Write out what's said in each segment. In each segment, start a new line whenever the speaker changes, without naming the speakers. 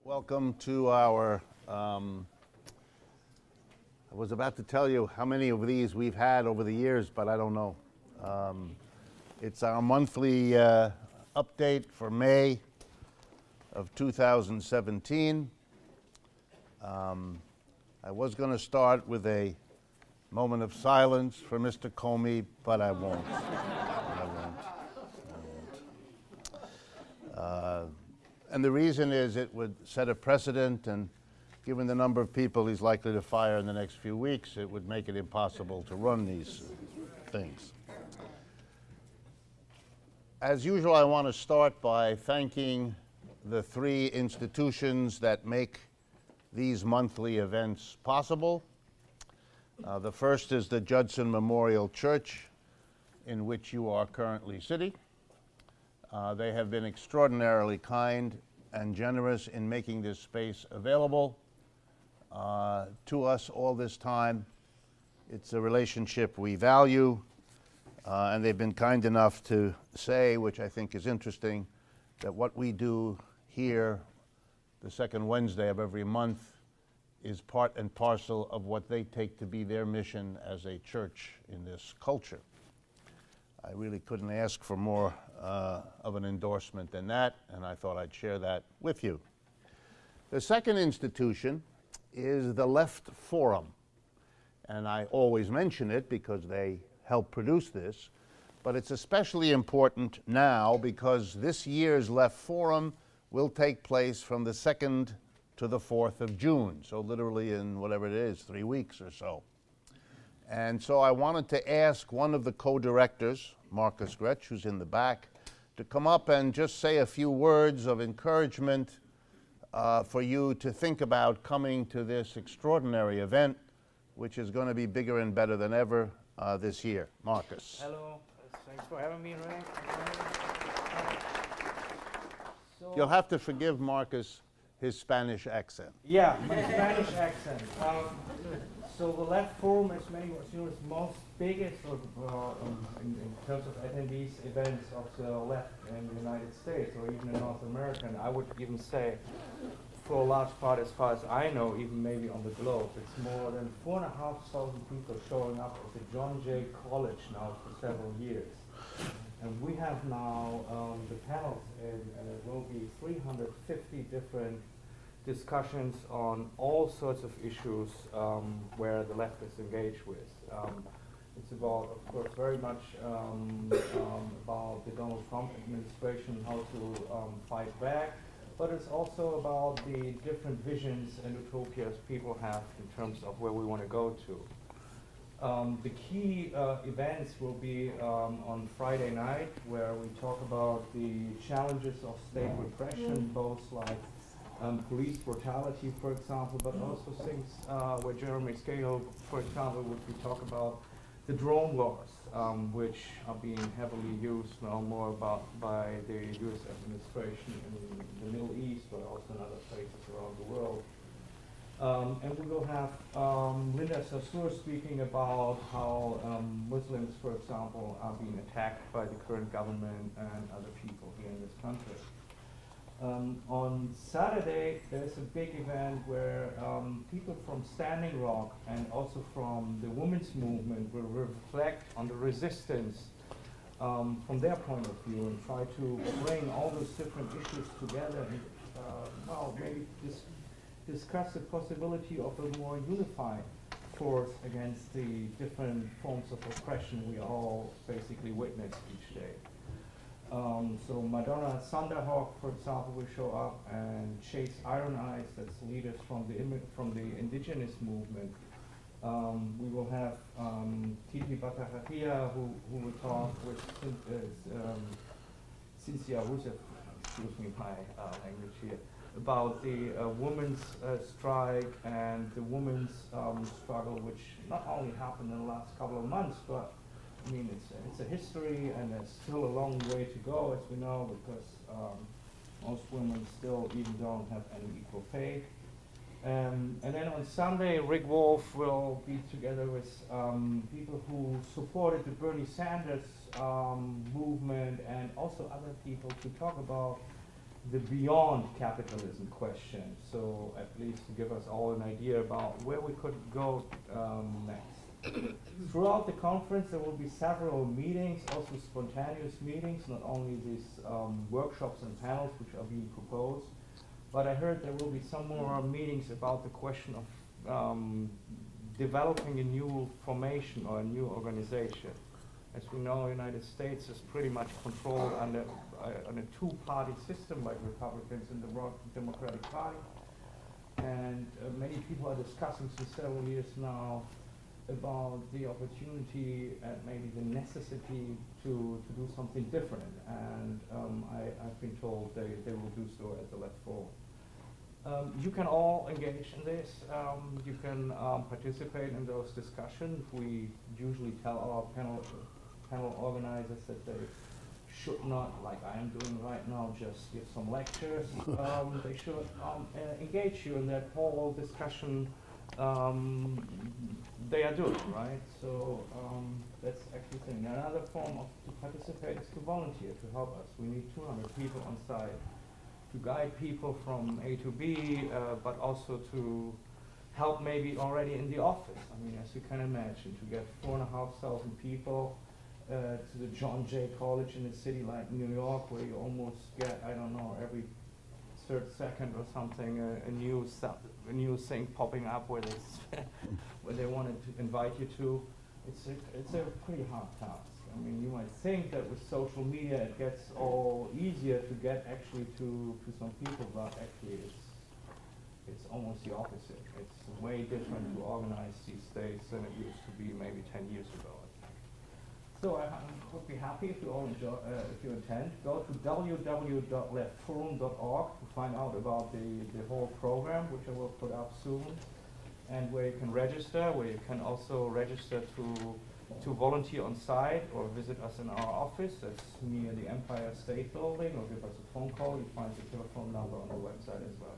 Welcome to our, I was about to tell you how many of these we've had over the years, but I don't know. It's our monthly update for May of 2017. I was going to start with a moment of silence for Mr. Comey, but I won't. And the reason is it would set a precedent, and given the number of people he's likely to fire in the next few weeks, it would make it impossible to run these things. As usual, I want to start by thanking the three institutions that make these monthly events possible. The first is the Judson Memorial Church, in which you are currently sitting. They have been extraordinarily kind and generous in making this space available to us all this time. It's a relationship we value, and they've been kind enough to say, which I think is interesting, that what we do here the second Wednesday of every month is part and parcel of what they take to be their mission as a church in this culture. I really couldn't ask for more of an endorsement than that, and I thought I'd share that with you. The second institution is the Left Forum, and I always mention it because they help produce this, but it's especially important now because this year's Left Forum will take place from the 2nd to the 4th of June, so literally in whatever it is, 3 weeks or so. And so I wanted to ask one of the co-directors, Marcus Gretsch, who's in the back, to come up and just say a few words of encouragement for you to think about coming to this extraordinary event, which is going to be bigger and better than ever this year. Marcus.
Hello, thanks for having me, Ray.
You'll have to forgive Marcus his Spanish accent.
Yeah, my Spanish accent. So the Left Forum, as many of you know, is most biggest in terms of attendees events of the left in the United States or even in North America. And I would even say, for a large part, as far as I know, even maybe on the globe, it's more than 4,500 people showing up at the John Jay College now for several years. And we have now the panels, and it will be 350 different discussions on all sorts of issues where the left is engaged with. It's about, of course, very much about the Donald Trump administration, how to fight back, but it's also about the different visions and utopias people have in terms of where we want to go to. The key events will be on Friday night, where we talk about the challenges of state repression, both like police brutality, for example, but also things where Jeremy Scahill, for example, would talk about the drone wars, which are being heavily used now more by the U.S. administration in the Middle East, but also in other places around the world. And we will have Linda Sarsour speaking about how Muslims, for example, are being attacked by the current government and other people here in this country. On Saturday, there's a big event where people from Standing Rock and also from the women's movement will reflect on the resistance from their point of view and try to bring all those different issues together and, well, maybe discuss the possibility of a more unified force against the different forms of oppression we all basically witness each day. So Madonna Thunderhawk, for example, will show up, and Chase Iron Eyes, that's leaders from the indigenous movement. We will have Titi Batahatia, who will talk with Cynthia Rousseff, excuse me my language here, about the women's strike and the women's struggle, which not only happened in the last couple of months, but I mean, it's a history, and there's still a long way to go, as we know, because most women still even don't have any equal pay. And then on Sunday, Rick Wolff will be together with people who supported the Bernie Sanders movement and also other people to talk about the beyond capitalism question. So at least to give us all an idea about where we could go next. Throughout the conference, there will be several meetings, also spontaneous meetings, not only these workshops and panels which are being proposed, but I heard there will be some more meetings about the question of developing a new formation or a new organization. As we know, the United States is pretty much controlled under on a two-party system by Republicans and the Democratic Party. And many people are discussing since several years now about the opportunity and maybe the necessity to do something different. And I've been told they will do so at the Left Forum. You can all engage in this. You can participate in those discussions. We usually tell our panel organizers that they should not, like I am doing right now, just give some lectures. They should engage you in that whole discussion they are doing, right? So that's actually the thing. Another form of to participate is to volunteer, to help us. We need 200 people on site to guide people from A to B, but also to help maybe already in the office. I mean, as you can imagine, to get 4,500 people to the John Jay College in a city like New York, where you almost get, I don't know, every third second or something, a new thing popping up where they where they wanted to invite you to. It's a pretty hard task. I mean, you might think that with social media it gets all easier to get actually to some people, but actually it's almost the opposite. It's way different to organize these days than it used to be maybe 10 years ago. So I would be happy if you all if you attend. Go to www.leftforum.org to find out about the whole program, which I will put up soon, and where you can register, where you can also register to volunteer on site or visit us in our office. That's near the Empire State Building, or give us a phone call. You find the telephone number on the website as well.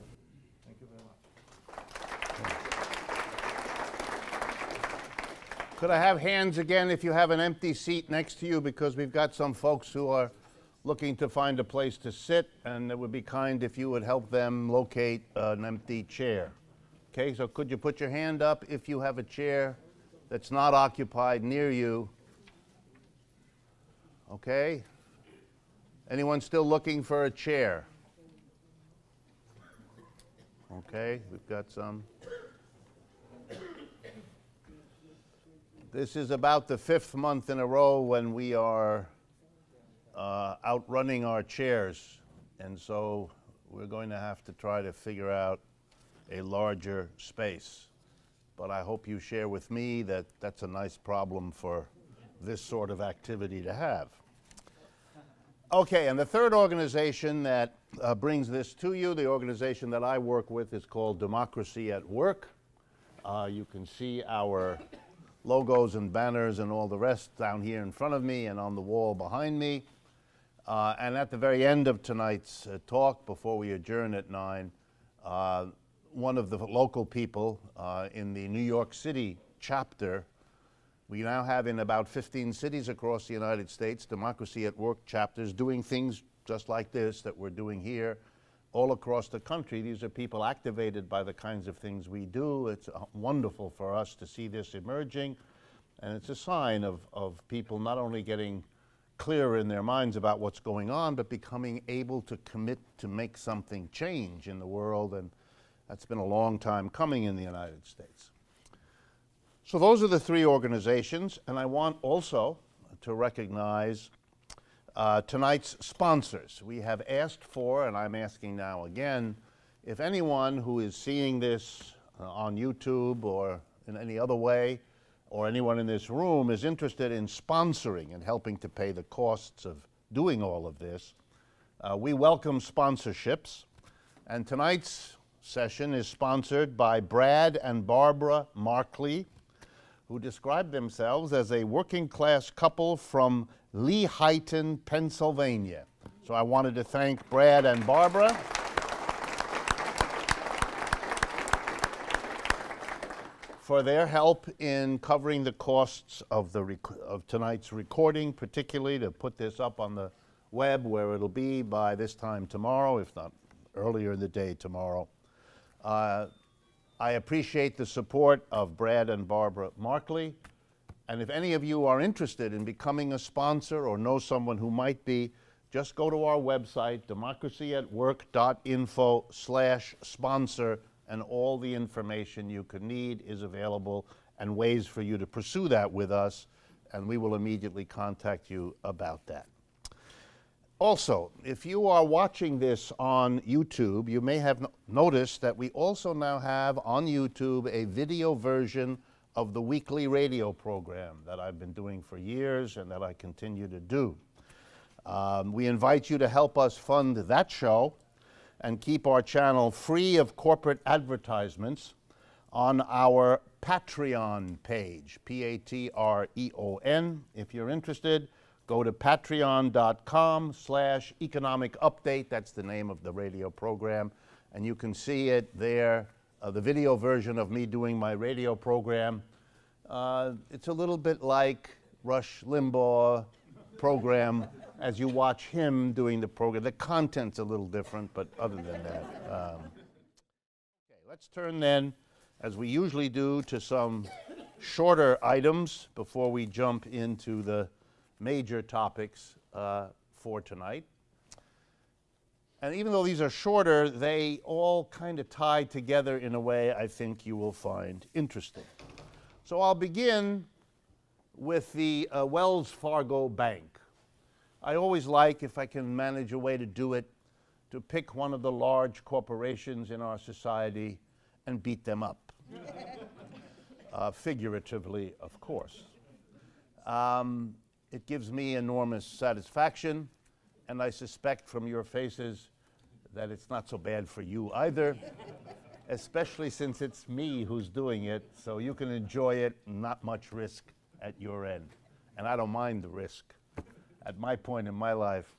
Thank you very much.
Could I have hands again if you have an empty seat next to you, because we've got some folks who are looking to find a place to sit, and it would be kind if you would help them locate an empty chair. Okay, so could you put your hand up if you have a chair that's not occupied near you? Okay. Anyone still looking for a chair? Okay, we've got some. This is about the 5th month in a row when we are outrunning our chairs, and so we're going to have to try to figure out a larger space. But I hope you share with me that that's a nice problem for this sort of activity to have. Okay, and the third organization that brings this to you, the organization that I work with, is called Democracy at Work. You can see our logos and banners and all the rest down here in front of me and on the wall behind me. And at the very end of tonight's talk, before we adjourn at 9, one of the local people in the New York City chapter, we now have in about 15 cities across the United States, Democracy at Work chapters doing things just like this that we're doing here all across the country. These are people activated by the kinds of things we do. It's wonderful for us to see this emerging, and it's a sign of people not only getting clearer in their minds about what's going on, but becoming able to commit to make something change in the world, and that's been a long time coming in the United States. So those are the three organizations, and I want also to recognize tonight's sponsors. We have asked for, and I'm asking now again, if anyone who is seeing this on YouTube or in any other way, or anyone in this room is interested in sponsoring and helping to pay the costs of doing all of this, we welcome sponsorships. And tonight's session is sponsored by Brad and Barbara Markley, who describe themselves as a working-class couple from Lehighton, Pennsylvania. So I wanted to thank Brad and Barbara. For their help in covering the costs of tonight's recording, particularly to put this up on the web, where it'll be by this time tomorrow, if not earlier in the day tomorrow. I appreciate the support of Brad and Barbara Markley, and if any of you are interested in becoming a sponsor or know someone who might be, just go to our website, democracyatwork.info/sponsor, and all the information you could need is available and ways for you to pursue that with us, and we will immediately contact you about that. Also, if you are watching this on YouTube, you may have noticed that we also now have on YouTube a video version of the weekly radio program that I've been doing for years and that I continue to do. We invite you to help us fund that show and keep our channel free of corporate advertisements on our Patreon page, Patreon. If you're interested, go to patreon.com/economic update. That's the name of the radio program. And you can see it there, the video version of me doing my radio program. It's a little bit like Rush Limbaugh program as you watch him doing the program. The content's a little different, but other than that. Okay, let's turn then, as we usually do, to some shorter items before we jump into the major topics for tonight. And even though these are shorter, they all kind of tie together in a way I think you will find interesting. So I'll begin with the Wells Fargo Bank. I always like, if I can manage a way to do it, to pick one of the large corporations in our society and beat them up. Figuratively, of course. It gives me enormous satisfaction, and I suspect from your faces that it's not so bad for you either, especially since it's me who's doing it, so you can enjoy it, not much risk at your end. And I don't mind the risk. At my point in my life,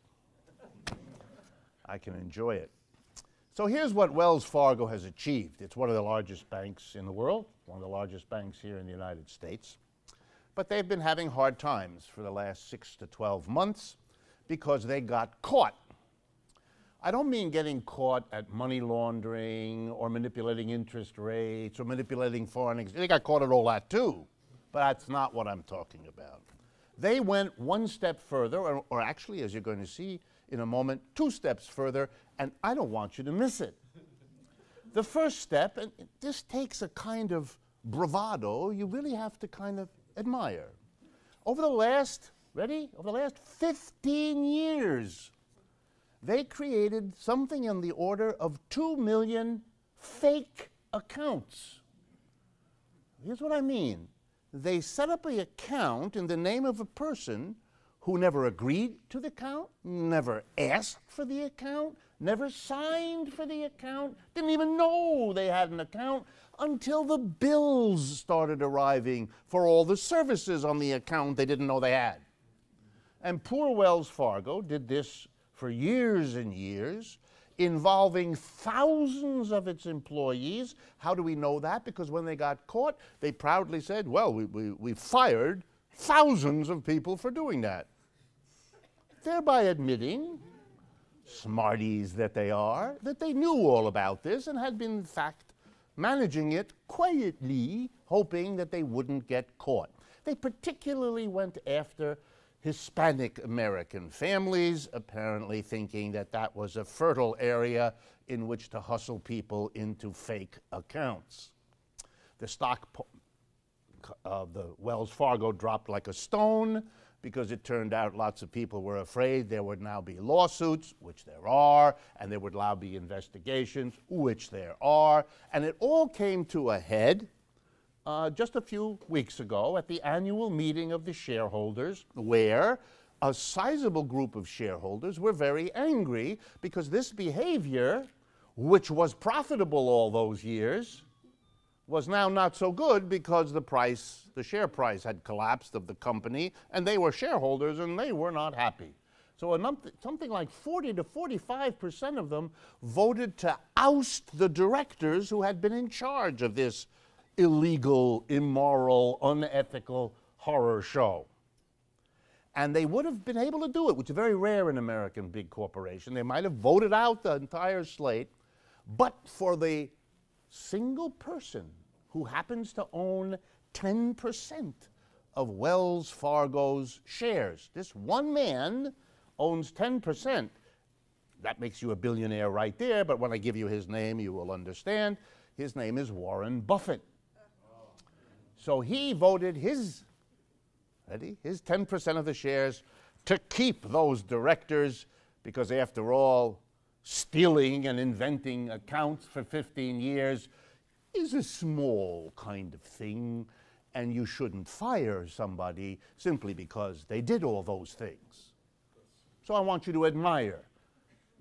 I can enjoy it. So here's what Wells Fargo has achieved. It's one of the largest banks in the world, one of the largest banks here in the United States. But they've been having hard times for the last 6 to 12 months because they got caught. I don't mean getting caught at money laundering or manipulating interest rates or manipulating foreign exchange. They got caught at all that too, but that's not what I'm talking about. They went one step further, or actually, as you're going to see in a moment, 2 steps further, and I don't want you to miss it. The first step, and this takes a kind of bravado you really have to kind of admire. Over the last, ready? Over the last 15 years, they created something in the order of 2 million fake accounts. Here's what I mean. They set up an account in the name of a person who never agreed to the account, never asked for the account, never signed for the account, didn't even know they had an account until the bills started arriving for all the services on the account they didn't know they had. And poor Wells Fargo did this for years and years, involving thousands of its employees. How do we know that? Because when they got caught, they proudly said, well, we fired thousands of people for doing that. Thereby admitting, smarties that they are, that they knew all about this and had been, in fact, managing it quietly, hoping that they wouldn't get caught. They particularly went after Hispanic American families, apparently thinking that that was a fertile area in which to hustle people into fake accounts. The stock of the Wells Fargo dropped like a stone because it turned out lots of people were afraid there would now be lawsuits, which there are, and there would now be investigations, which there are, and it all came to a head just a few weeks ago at the annual meeting of the shareholders, where a sizable group of shareholders were very angry because this behavior, which was profitable all those years, was now not so good because the share price had collapsed of the company, and they were shareholders and they were not happy. So something like 40 to 45% of them voted to oust the directors who had been in charge of this illegal, immoral, unethical horror show. And they would have been able to do it, which is very rare in American big corporation. They might have voted out the entire slate, but for the single person who happens to own 10% of Wells Fargo's shares. This one man owns 10%. That makes you a billionaire right there, but when I give you his name, you will understand. His name is Warren Buffett. So he voted his 10% of the shares to keep those directors, because after all, stealing and inventing accounts for 15 years is a small kind of thing, and you shouldn't fire somebody simply because they did all those things. So I want you to admire.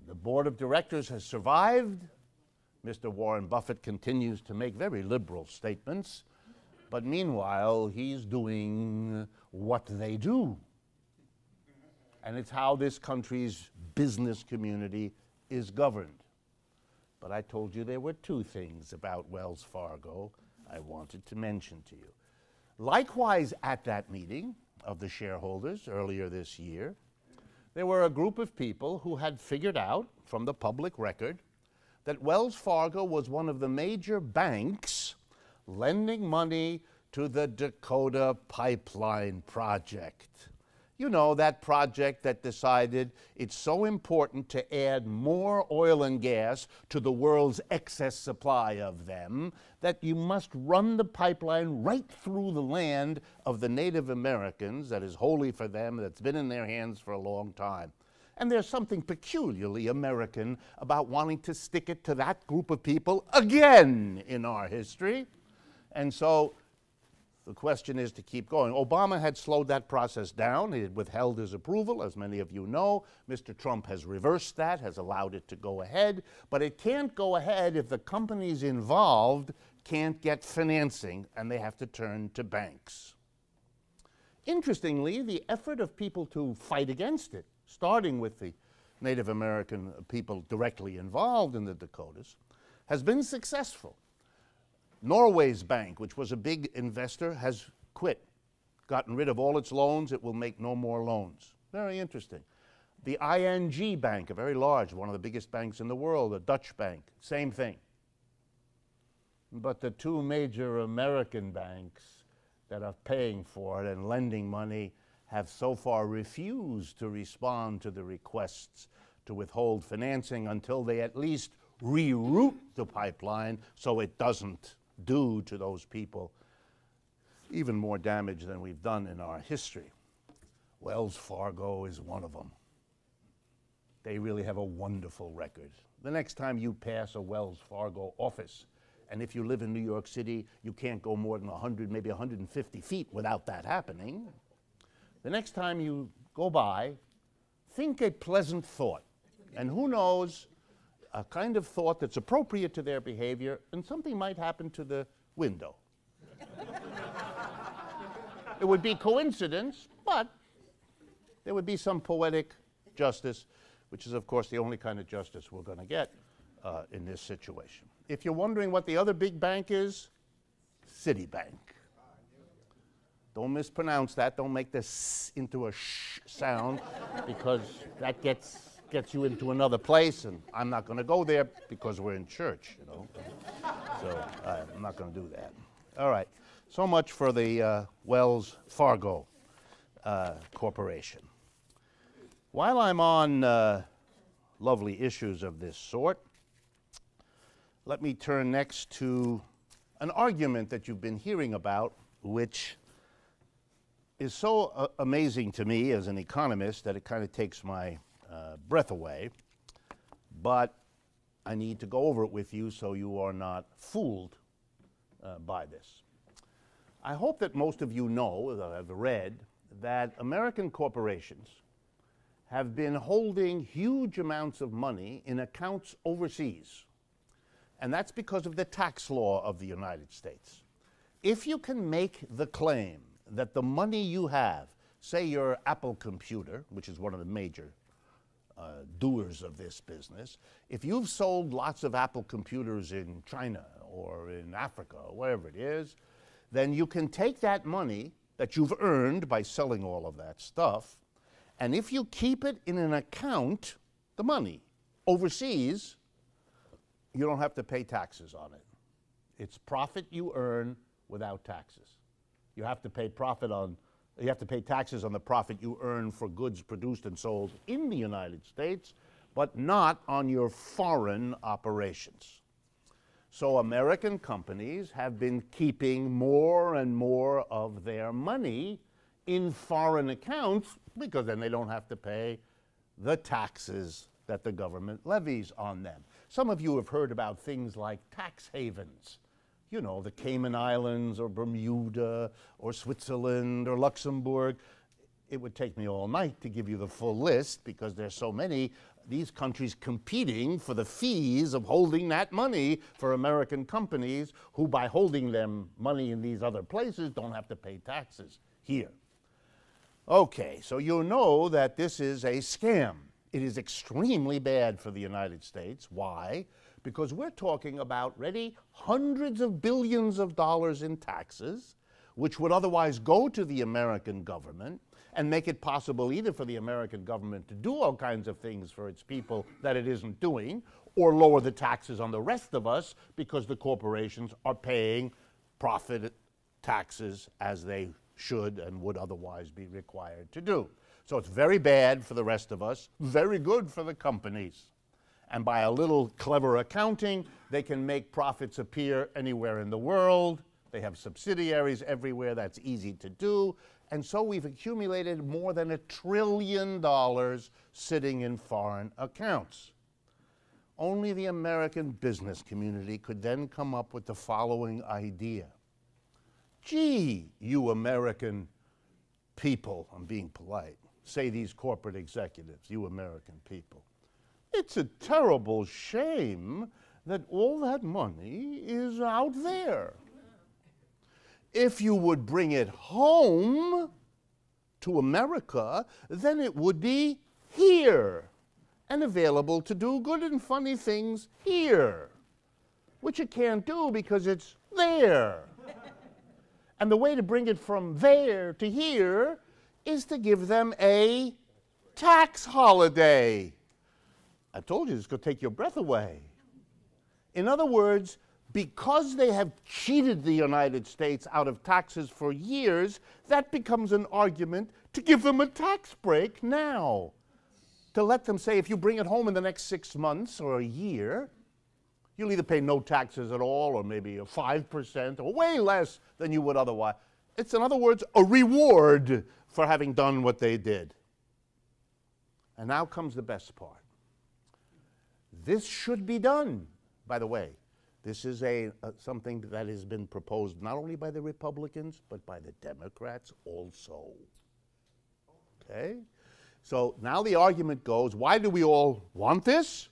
The board of directors has survived. Mr. Warren Buffett continues to make very liberal statements, but meanwhile, he's doing what they do. And it's how this country's business community is governed. But I told you there were two things about Wells Fargo I wanted to mention to you. Likewise, at that meeting of the shareholders earlier this year, there were a group of people who had figured out from the public record that Wells Fargo was one of the major banks lending money to the Dakota Pipeline Project. You know, that project that decided it's so important to add more oil and gas to the world's excess supply of them that you must run the pipeline right through the land of the Native Americans that is holy for them, that's been in their hands for a long time. And there's something peculiarly American about wanting to stick it to that group of people again in our history. And so the question is to keep going. Obama had slowed that process down. He had withheld his approval, as many of you know. Mr. Trump has reversed that, has allowed it to go ahead. But it can't go ahead if the companies involved can't get financing, and they have to turn to banks. Interestingly, the effort of people to fight against it, starting with the Native American people directly involved in the Dakotas, has been successful. Norway's bank, which was a big investor, has quit, gotten rid of all its loans. It will make no more loans. Very interesting. The ING Bank, a very large, one of the biggest banks in the world, a Dutch bank, same thing. But the two major American banks that are paying for it and lending money have so far refused to respond to the requests to withhold financing until they at least reroute the pipeline so it doesn't do to those people even more damage than we've done in our history. Wells Fargo is one of them. They really have a wonderful record. The next time you pass a Wells Fargo office, and if you live in New York City, you can't go more than 100, maybe 150 feet without that happening. The next time you go by, think a pleasant thought. And who knows, a kind of thought that's appropriate to their behavior, and something might happen to the window. It would be coincidence, but there would be some poetic justice, which is, of course, the only kind of justice we're going to get in this situation. If you're wondering what the other big bank is, Citibank. Don't mispronounce that. Don't make this into a sh sound, because that gets you into another place, and I'm not going to go there because we're in church, you know. So I'm not going to do that. All right. So much for the Wells Fargo Corporation. While I'm on lovely issues of this sort, let me turn next to an argument that you've been hearing about, which is so amazing to me as an economist that it kind of takes my breath away, but I need to go over it with you so you are not fooled by this. I hope that most of you know, that I've read, that American corporations have been holding huge amounts of money in accounts overseas. And that's because of the tax law of the United States. If you can make the claim that the money you have, say your Apple computer, which is one of the major doers of this business, if you've sold lots of Apple computers in China or in Africa or wherever it is, then you can take that money that you've earned by selling all of that stuff And if you keep it in an account, the money, overseas, you don't have to pay taxes on it. It's profit you earn without taxes. You have to pay you have to pay taxes on the profit you earn for goods produced and sold in the United States, but not on your foreign operations. So American companies have been keeping more and more of their money in foreign accounts because then they don't have to pay the taxes that the government levies on them. Some of you have heard about things like tax havens. You know, the Cayman Islands or Bermuda or Switzerland or Luxembourg. It would take me all night to give you the full list because there's so many, these countries competing for the fees of holding that money for American companies who, by holding them money in these other places, don't have to pay taxes here. Okay, so you know that this is a scam. It is extremely bad for the United States. Why? Because we're talking about, ready, hundreds of billions of dollars in taxes, which would otherwise go to the American government and make it possible either for the American government to do all kinds of things for its people that it isn't doing, or lower the taxes on the rest of us because the corporations are paying profit taxes as they should and would otherwise be required to do. So it's very bad for the rest of us, very good for the companies. And by a little clever accounting, they can make profits appear anywhere in the world. They have subsidiaries everywhere. That's easy to do. And so we've accumulated more than $1 trillion sitting in foreign accounts. Only the American business community could then come up with the following idea. Gee, you American people, I'm being polite, say these corporate executives, you American people. It's a terrible shame that all that money is out there. If you would bring it home to America, then it would be here and available to do good and funny things here, which it can't do because it's there. And the way to bring it from there to here is to give them a tax holiday. I told you, this is going to take your breath away. In other words, because they have cheated the United States out of taxes for years, that becomes an argument to give them a tax break now. To let them say, if you bring it home in the next 6 months or a year, you'll either pay no taxes at all or maybe a 5% or way less than you would otherwise. It's, in other words, a reward for having done what they did. And now comes the best part. This should be done, by the way. This is something that has been proposed not only by the Republicans, but by the Democrats also. Okay? So now the argument goes, why do we all want this?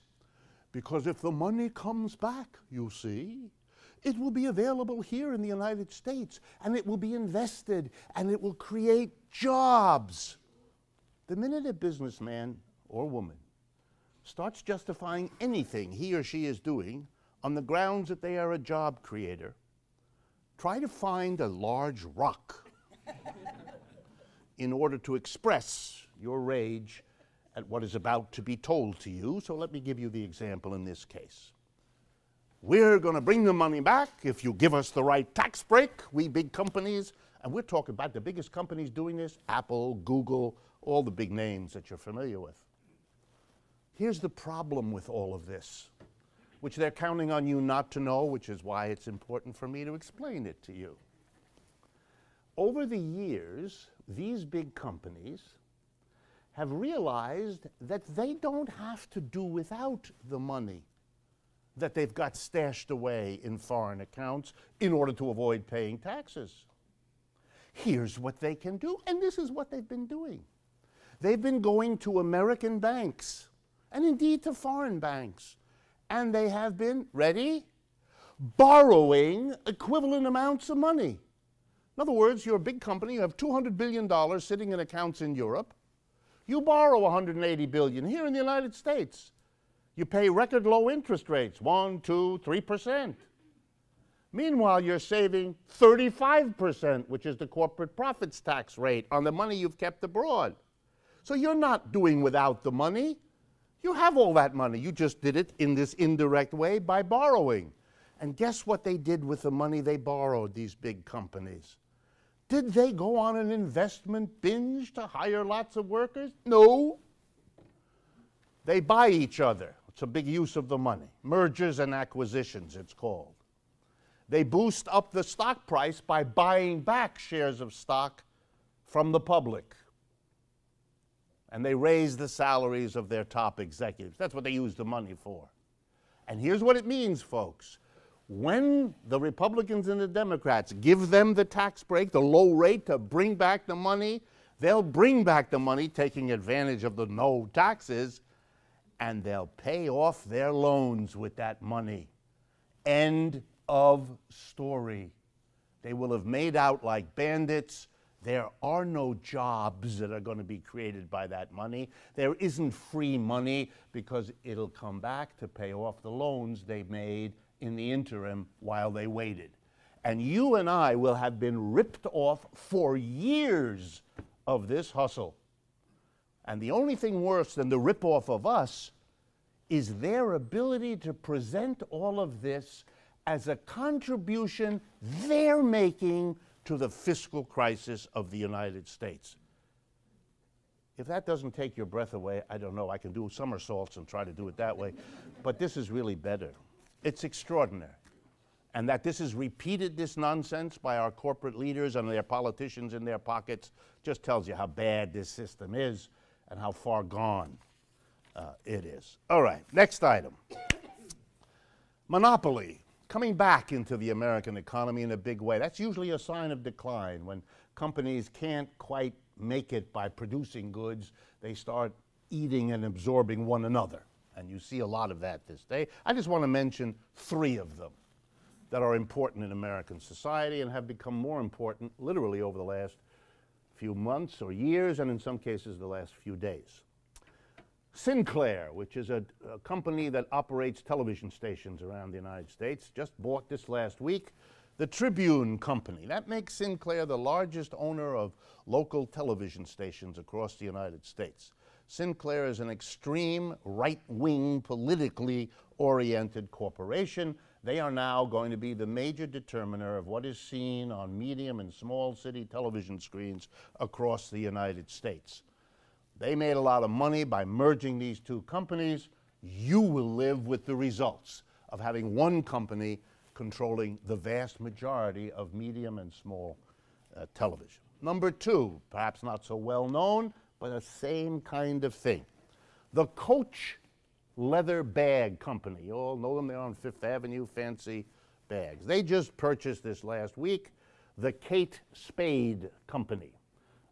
Because if the money comes back, you see, it will be available here in the United States, and it will be invested, and it will create jobs. The minute a businessman or woman starts justifying anything he or she is doing on the grounds that they are a job creator, try to find a large rock in order to express your rage at what is about to be told to you. So let me give you the example in this case. We're going to bring the money back if you give us the right tax break, we big companies. And we're talking about the biggest companies doing this, Apple, Google, all the big names that you're familiar with. Here's the problem with all of this, which they're counting on you not to know, which is why it's important for me to explain it to you. Over the years, these big companies have realized that they don't have to do without the money that they've got stashed away in foreign accounts in order to avoid paying taxes. Here's what they can do, and this is what they've been doing. They've been going to American banks, and indeed to foreign banks, and they have been, ready, borrowing equivalent amounts of money. In other words, you're a big company, you have $200 billion sitting in accounts in Europe. You borrow $180 billion here in the United States. You pay record low interest rates, 1%, 2%, 3%. Meanwhile, you're saving 35%, which is the corporate profits tax rate on the money you've kept abroad. So you're not doing without the money. You have all that money. You just did it in this indirect way by borrowing. And guess what they did with the money they borrowed, these big companies? Did they go on an investment binge to hire lots of workers? No. They buy each other. It's a big use of the money. Mergers and acquisitions, it's called. They boost up the stock price by buying back shares of stock from the public. And they raise the salaries of their top executives. That's what they use the money for. And here's what it means, folks. When the Republicans and the Democrats give them the tax break, the low rate to bring back the money, they'll bring back the money, taking advantage of the no taxes, and they'll pay off their loans with that money. End of story. They will have made out like bandits. There are no jobs that are going to be created by that money. There isn't free money because it'll come back to pay off the loans they made in the interim while they waited. And you and I will have been ripped off for years of this hustle. And the only thing worse than the rip-off of us is their ability to present all of this as a contribution they're making to the fiscal crisis of the United States. If that doesn't take your breath away, I don't know. I can do somersaults and try to do it that way. But this is really better. It's extraordinary. And that this is repeated, this nonsense, by our corporate leaders and their politicians in their pockets just tells you how bad this system is and how far gone it is. All right, next item. Monopoly. Coming back into the American economy in a big way. That's usually a sign of decline. When companies can't quite make it by producing goods, they start eating and absorbing one another. And you see a lot of that this day. I just want to mention 3 of them that are important in American society and have become more important literally over the last few months or years, and in some cases the last few days. Sinclair, which is a company that operates television stations around the United States, just bought this last week the Tribune Company. That makes Sinclair the largest owner of local television stations across the United States. Sinclair is an extreme right-wing, politically oriented corporation. They are now going to be the major determiner of what is seen on medium and small city television screens across the United States. They made a lot of money by merging these 2 companies. You will live with the results of having one company controlling the vast majority of medium and small television. Number 2, perhaps not so well known, but the same kind of thing. The Coach Leather Bag Company. You all know them, they're on Fifth Avenue, fancy bags. They just purchased this last week the Kate Spade Company,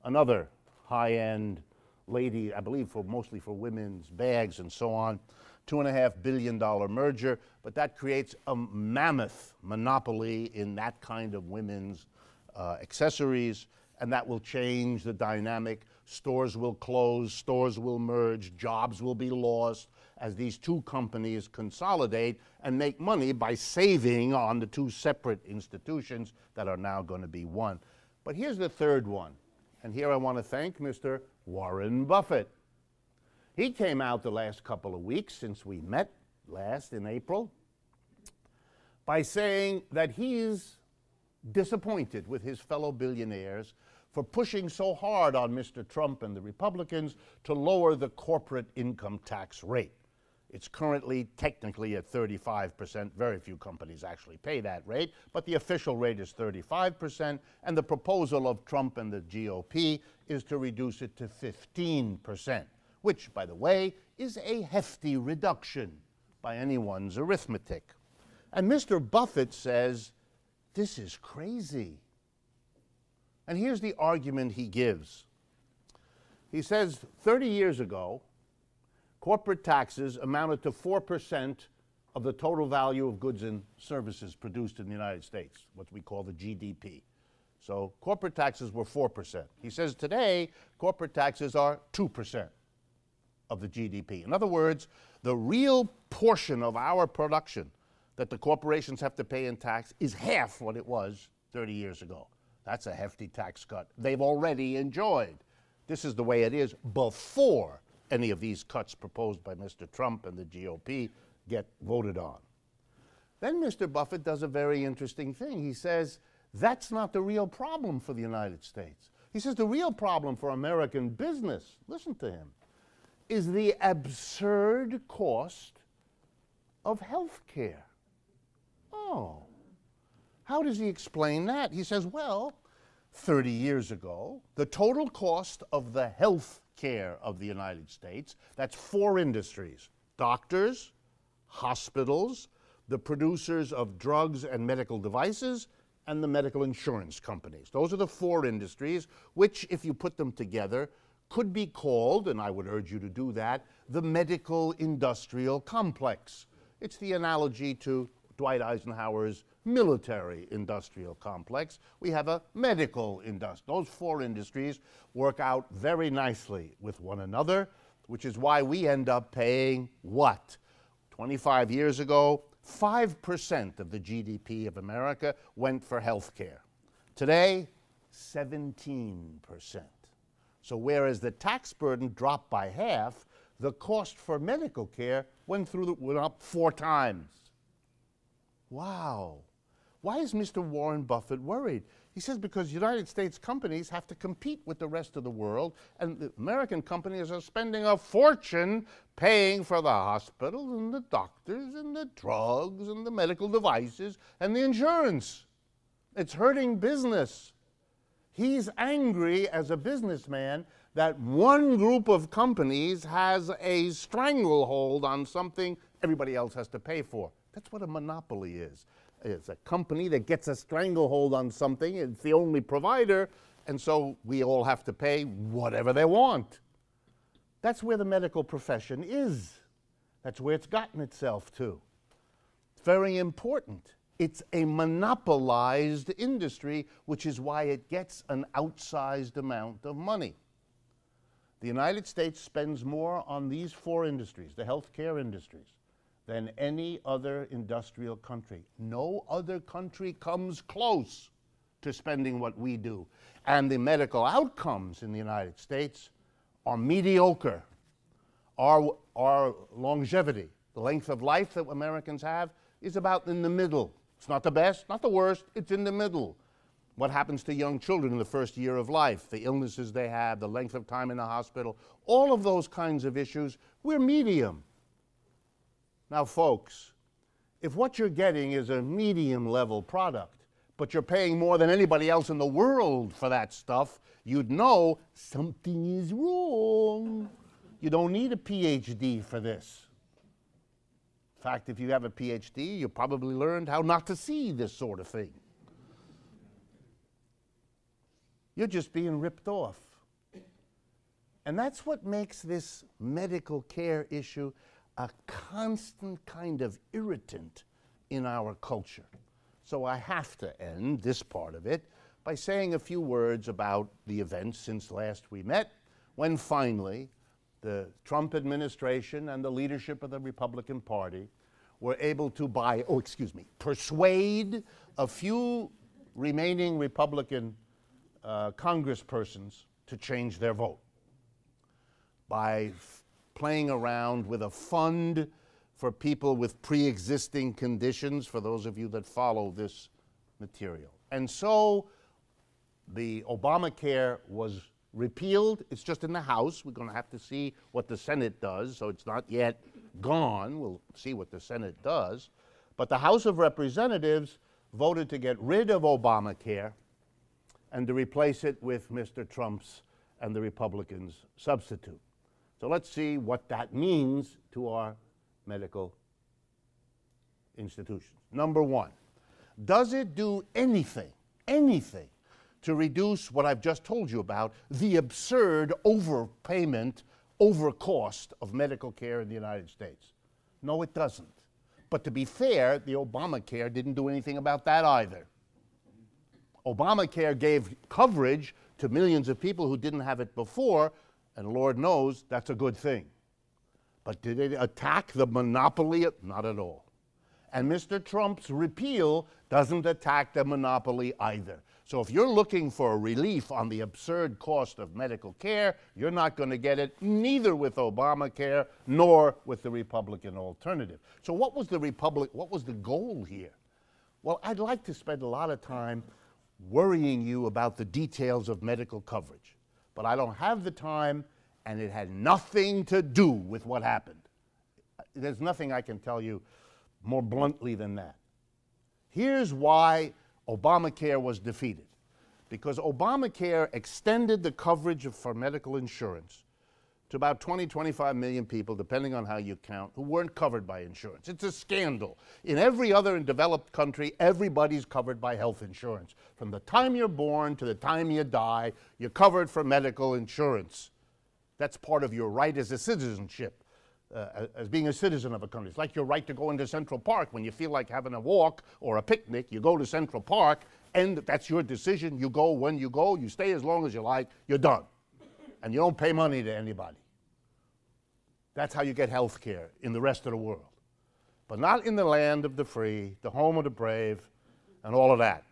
another high-end lady, I believe mostly for women's bags and so on. $2.5 billion merger, but that creates a mammoth monopoly in that kind of women's accessories, and that will change the dynamic. Stores will close, stores will merge, jobs will be lost as these 2 companies consolidate and make money by saving on the 2 separate institutions that are now going to be one. But here's the 3rd one, and here I want to thank Mr. Warren Buffett. He came out the last couple of weeks since we met last in April by saying that he's disappointed with his fellow billionaires for pushing so hard on Mr. Trump and the Republicans to lower the corporate income tax rate. It's currently technically at 35%. Very few companies actually pay that rate, but the official rate is 35%, and the proposal of Trump and the GOP is to reduce it to 15%, which, by the way, is a hefty reduction by anyone's arithmetic. And Mr. Buffett says, this is crazy. And here's the argument he gives. He says 30 years ago, corporate taxes amounted to 4% of the total value of goods and services produced in the United States, what we call the GDP. So corporate taxes were 4%. He says today, corporate taxes are 2% of the GDP. In other words, the real portion of our production that the corporations have to pay in tax is half what it was 30 years ago. That's a hefty tax cut they've already enjoyed. This is the way it is before any of these cuts proposed by Mr. Trump and the GOP get voted on. Then Mr. Buffett does a very interesting thing. He says, that's not the real problem for the United States. He says the real problem for American business, listen to him, is the absurd cost of health care. Oh, how does he explain that? He says, well, 30 years ago, the total cost of the health care of the United States, that's 4 industries: doctors, hospitals, the producers of drugs and medical devices, and the medical insurance companies. Those are the 4 industries which, if you put them together, could be called, and I would urge you to do that, the medical industrial complex. It's the analogy to Dwight Eisenhower's military industrial complex. We have a medical industry. Those 4 industries work out very nicely with one another, which is why we end up paying what? 25 years ago, 5% of the GDP of America went for health care. Today, 17%. So whereas the tax burden dropped by half, the cost for medical care went up 4 times. Wow. Why is Mr. Warren Buffett worried? He says because United States companies have to compete with the rest of the world, and the American companies are spending a fortune paying for the hospitals and the doctors and the drugs and the medical devices and the insurance. It's hurting business. He's angry as a businessman that one group of companies has a stranglehold on something everybody else has to pay for. That's what a monopoly is. It's a company that gets a stranglehold on something. It's the only provider, and so we all have to pay whatever they want. That's where the medical profession is. That's where it's gotten itself to. It's very important. It's a monopolized industry, which is why it gets an outsized amount of money. The United States spends more on these 4 industries, the healthcare industries, than any other industrial country. No other country comes close to spending what we do. And the medical outcomes in the United States are mediocre. Our longevity, the length of life that Americans have, is about in the middle. It's not the best, not the worst, it's in the middle. What happens to young children in the first year of life, the illnesses they have, the length of time in the hospital, all of those kinds of issues, we're medium. Now, folks, if what you're getting is a medium-level product, but you're paying more than anybody else in the world for that stuff, you'd know something is wrong. You don't need a PhD for this. In fact, if you have a PhD, you probably learned how not to see this sort of thing. You're just being ripped off. And that's what makes this medical care issue a constant kind of irritant in our culture. So I have to end this part of it by saying a few words about the events since last we met, when finally the Trump administration and the leadership of the Republican Party were able to persuade a few remaining Republican congresspersons to change their vote by playing around with a fund for people with pre-existing conditions, for those of you that follow this material. And so the Obamacare was repealed. It's just in the House. We're going to have to see what the Senate does, so it's not yet gone. We'll see what the Senate does. But the House of Representatives voted to get rid of Obamacare and to replace it with Mr. Trump's and the Republicans' substitute. So let's see what that means to our medical institutions. Number 1, does it do anything to reduce what I've just told you about, the absurd overpayment, overcost of medical care in the United States? No, it doesn't. But to be fair, the Obamacare didn't do anything about that either. Obamacare gave coverage to millions of people who didn't have it before, and Lord knows that's a good thing. But did it attack the monopoly? Not at all. And Mr. Trump's repeal doesn't attack the monopoly either. So if you're looking for a relief on the absurd cost of medical care, you're not going to get it neither with Obamacare nor with the Republican alternative. So what was the goal here? Well, I'd like to spend a lot of time worrying you about the details of medical coverage, but I don't have the time, and it had nothing to do with what happened. There's nothing I can tell you more bluntly than that. Here's why Obamacare was defeated. Because Obamacare extended the coverage for medical insurance to about 20, 25 million people, depending on how you count, who weren't covered by insurance. It's a scandal. In every other developed country, everybody's covered by health insurance. From the time you're born to the time you die, you're covered for medical insurance. That's part of your right as a citizenship. As being a citizen of a country. It's like your right to go into Central Park. When you feel like having a walk or a picnic, you go to Central Park, and that's your decision. You go when you go, you stay as long as you like, you're done. And you don't pay money to anybody. That's how you get health care in the rest of the world. But not in the land of the free, the home of the brave, and all of that.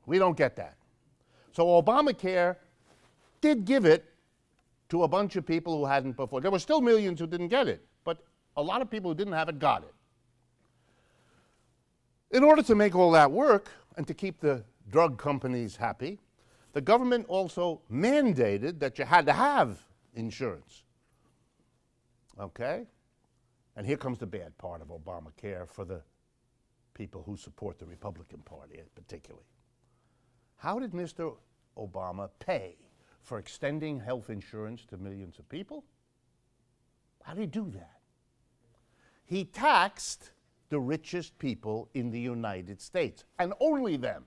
We don't get that. So Obamacare did give it to a bunch of people who hadn't before. There were still millions who didn't get it, but a lot of people who didn't have it got it. In order to make all that work and to keep the drug companies happy, the government also mandated that you had to have insurance. Okay? And here comes the bad part of Obamacare for the people who support the Republican Party particularly. How did Mr. Obama pay for extending health insurance to millions of people? How did he do that? He taxed the richest people in the United States, and only them.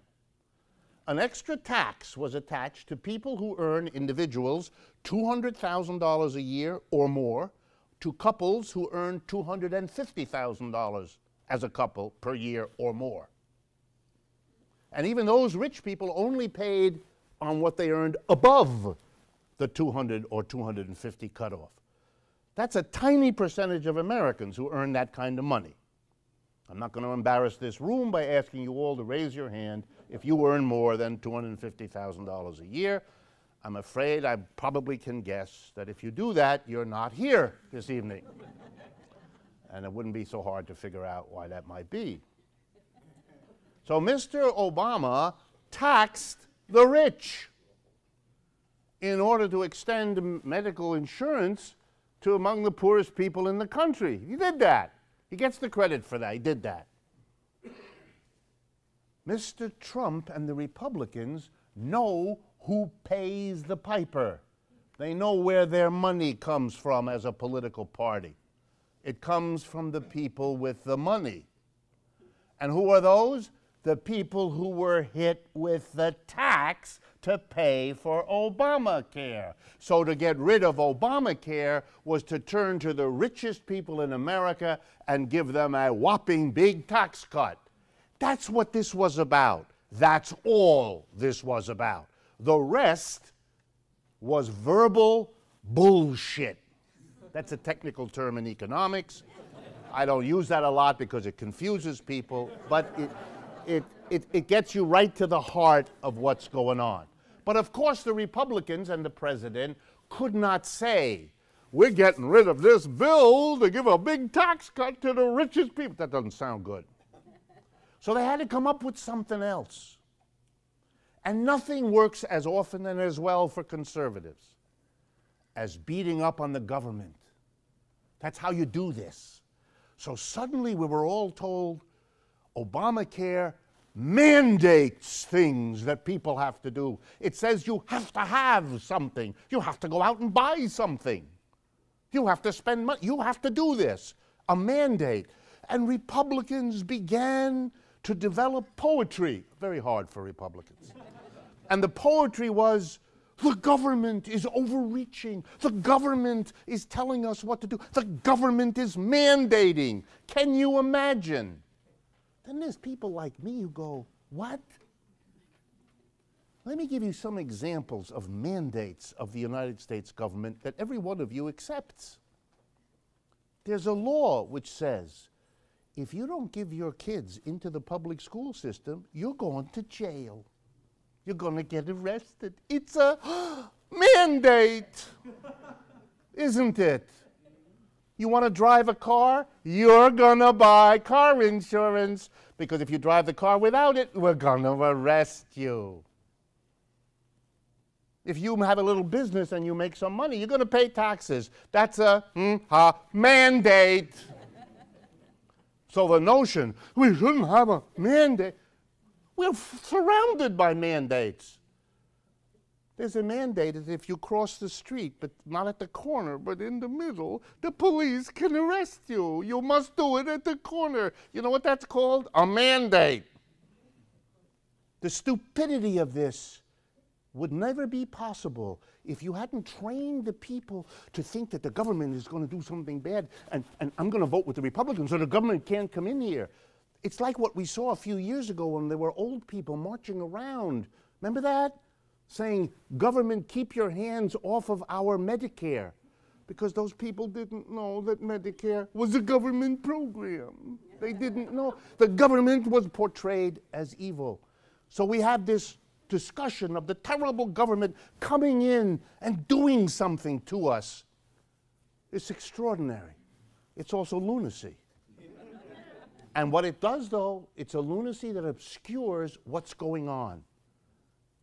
An extra tax was attached to people who earn, individuals, $200,000 a year or more, to couples who earn $250,000 as a couple per year or more. And even those rich people only paid on what they earned above the 200 or 250 cutoff. That's a tiny percentage of Americans who earn that kind of money. I'm not going to embarrass this room by asking you all to raise your hand if you earn more than $250,000 a year. I'm afraid I probably can guess that if you do that, you're not here this evening. And it wouldn't be so hard to figure out why that might be. So Mr. Obama taxed the rich in order to extend medical insurance to among the poorest people in the country. He did that. He gets the credit for that. He did that. Mr. Trump and the Republicans know who pays the piper. They know where their money comes from as a political party. It comes from the people with the money. And who are those? The people who were hit with the tax to pay for Obamacare. So to get rid of Obamacare was to turn to the richest people in America and give them a whopping big tax cut. That's what this was about. That's all this was about. The rest was verbal bullshit. That's a technical term in economics. I don't use that a lot because it confuses people, but it gets you right to the heart of what's going on. But of course the Republicans and the president could not say, we're getting rid of this bill to give a big tax cut to the richest people. That doesn't sound good. So they had to come up with something else. And nothing works as often and as well for conservatives as beating up on the government. That's how you do this. So suddenly we were all told Obamacare mandates things that people have to do. It says you have to have something. You have to go out and buy something. You have to spend money. You have to do this. A mandate. And Republicans began to develop poetry. Very hard for Republicans. And the poetry was, the government is overreaching. The government is telling us what to do. The government is mandating. Can you imagine? Then there's people like me who go, what? Let me give you some examples of mandates of the United States government that every one of you accepts. There's a law which says, if you don't give your kids into the public school system, you're going to jail. You're going to get arrested. It's a mandate, isn't it? You want to drive a car? You're going to buy car insurance, because if you drive the car without it, we're going to arrest you. If you have a little business and you make some money, you're going to pay taxes. That's a mandate. So the notion, we shouldn't have a mandate. We're surrounded by mandates. There's a mandate that if you cross the street, but not at the corner, but in the middle, the police can arrest you. You must do it at the corner. You know what that's called? A mandate. The stupidity of this would never be possible if you hadn't trained the people to think that the government is going to do something bad, and I'm going to vote with the Republicans so the government can't come in here. It's like what we saw a few years ago when there were old people marching around. Remember that? Saying, government, keep your hands off of our Medicare. Because those people didn't know that Medicare was a government program. They didn't know. The government was portrayed as evil. So we have this discussion of the terrible government coming in and doing something to us. It's extraordinary. It's also lunacy. And what it does, though, it's a lunacy that obscures what's going on.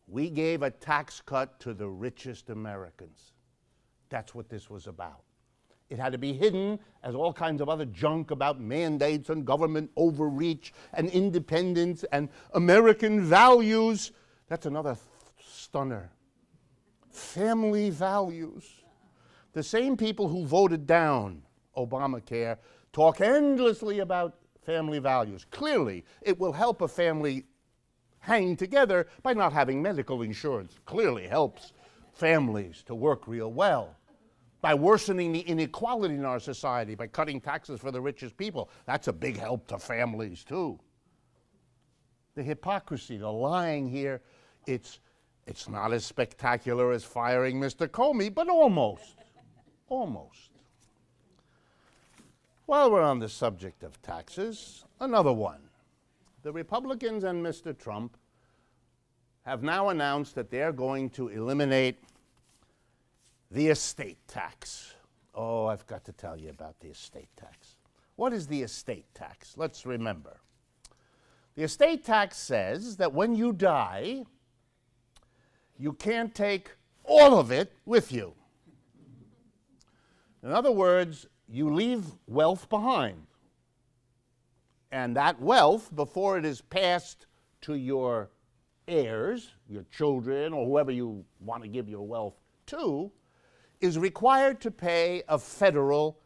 We gave a tax cut to the richest Americans. That's what this was about. It had to be hidden as all kinds of other junk about mandates and government overreach and independence and American values. That's another stunner. Family values. The same people who voted down Obamacare talk endlessly about family values. Clearly, it will help a family hang together by not having medical insurance. Clearly helps families to work real well. By worsening the inequality in our society, by cutting taxes for the richest people. That's a big help to families, too. The hypocrisy, the lying here, it's not as spectacular as firing Mr. Comey, but almost. Almost. While we're on the subject of taxes, another one. The Republicans and Mr. Trump have now announced that they're going to eliminate the estate tax. Oh, I've got to tell you about the estate tax. What is the estate tax? Let's remember. The estate tax says that when you die, you can't take all of it with you. In other words, you leave wealth behind. And that wealth, before it is passed to your heirs, your children, or whoever you want to give your wealth to, is required to pay a federal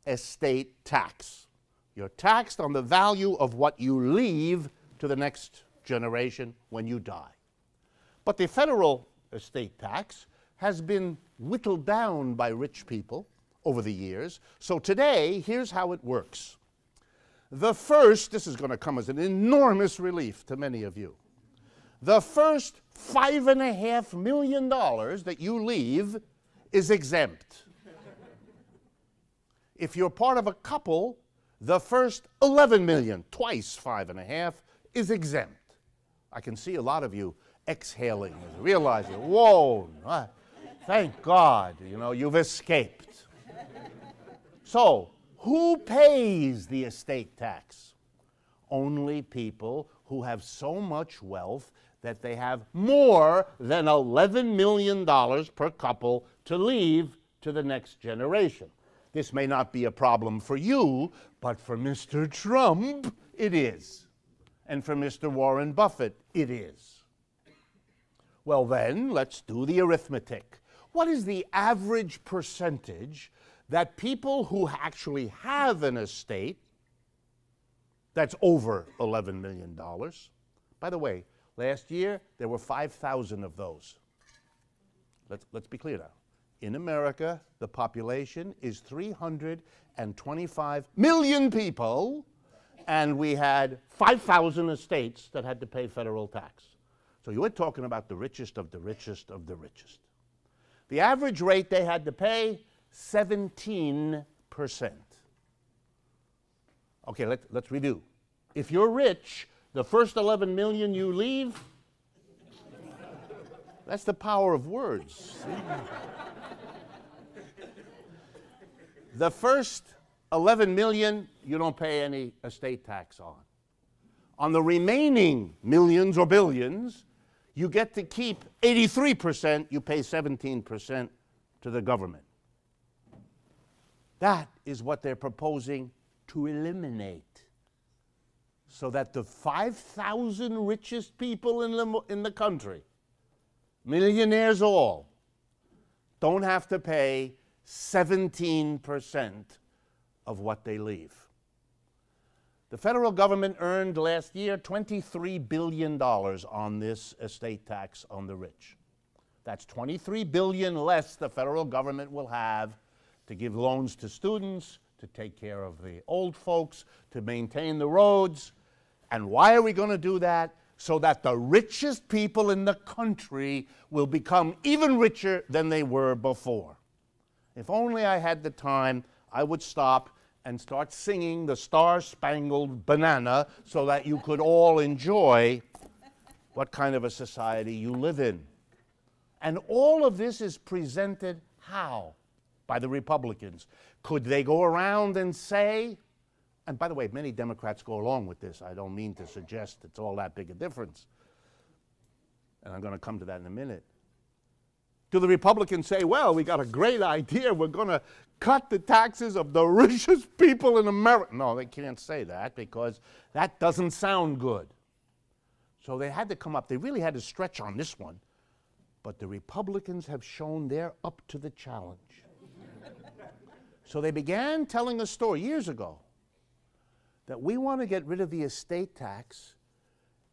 estate tax. You're taxed on the value of what you leave to the next generation when you die. But the federal estate tax has been whittled down by rich people over the years. So today, here's how it works. The first, this is going to come as an enormous relief to many of you. The first $5.5 million that you leave is exempt. If you're part of a couple, the first 11 million, twice 5.5, is exempt. I can see a lot of you exhaling, realizing, whoa, thank God, you know, you've escaped. So, who pays the estate tax? Only people who have so much wealth that they have more than $11 million per couple to leave to the next generation. This may not be a problem for you, but for Mr. Trump, it is. And for Mr. Warren Buffett, it is. Well then, let's do the arithmetic. What is the average percentage that people who actually have an estate that's over $11 million, by the way, last year there were 5,000 of those. Let's be clear now. In America, the population is 325 million people, and we had 5,000 estates that had to pay federal tax. So you were talking about the richest of the richest of the richest. The average rate they had to pay, 17%. Okay, let's redo. If you're rich, the first 11 million you leave, That's the power of words. The first 11 million, you don't pay any estate tax on. On the remaining millions or billions, you get to keep 83%, you pay 17% to the government. That is what they're proposing to eliminate, so that the 5,000 richest people in the country, millionaires all, don't have to pay 17% of what they leave. The federal government earned last year $23 billion on this estate tax on the rich. That's $23 billion less the federal government will have to give loans to students, to take care of the old folks, to maintain the roads. And why are we going to do that? So that the richest people in the country will become even richer than they were before. If only I had the time, I would stop and start singing the Star-Spangled Banana so that you could all enjoy what kind of a society you live in. And all of this is presented how? By the Republicans. Could they go around and say, and by the way, many Democrats go along with this. I don't mean to suggest it's all that big a difference. And I'm going to come to that in a minute. Do the Republicans say, well, we got a great idea. We're going to cut the taxes of the richest people in America? No, they can't say that because that doesn't sound good. So they had to come up. They really had to stretch on this one. But the Republicans have shown they're up to the challenge. So they began telling a story years ago that we want to get rid of the estate tax,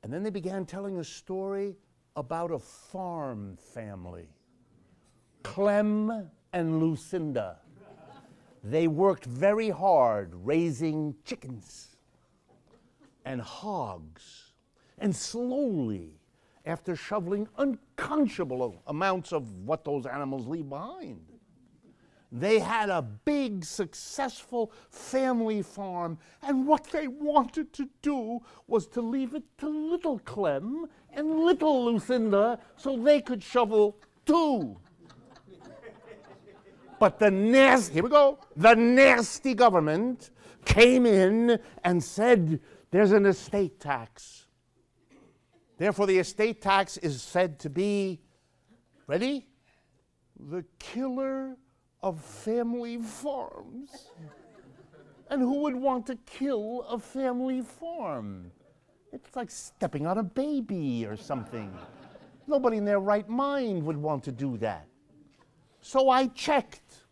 and then they began telling a story about a farm family, Clem and Lucinda. They worked very hard raising chickens and hogs, and slowly, after shoveling unconscionable amounts of what those animals leave behind, they had a big, successful family farm, and what they wanted to do was to leave it to little Clem and little Lucinda so they could shovel too. But the nasty government came in and said, there's an estate tax. Therefore, the estate tax is said to be, ready? The killer of family farms. And who would want to kill a family farm? It's like stepping on a baby or something. Nobody in their right mind would want to do that. So I checked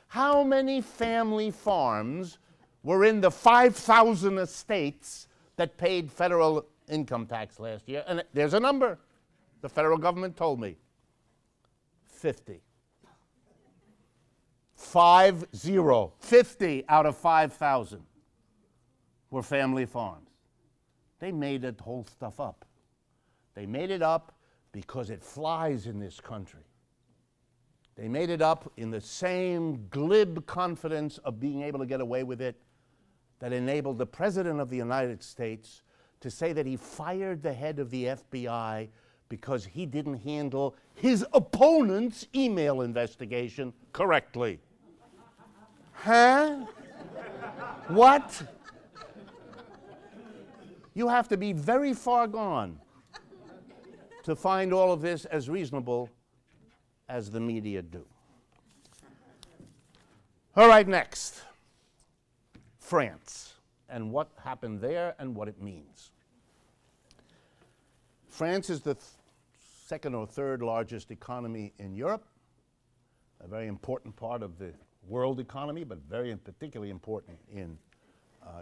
how many family farms were in the 5,000 estates that paid federal income tax last year. And there's a number. The federal government told me. 50. 50 out of 5,000 were family farms. They made that whole stuff up. They made it up because it flies in this country. They made it up in the same glib confidence of being able to get away with it that enabled the President of the United States to say that he fired the head of the FBI because he didn't handle his opponent's email investigation correctly. Huh? What? You have to be very far gone to find all of this as reasonable as the media do. All right, next. France, and what happened there and what it means. France is the second or third largest economy in Europe, a very important part of the world economy, but very particularly important in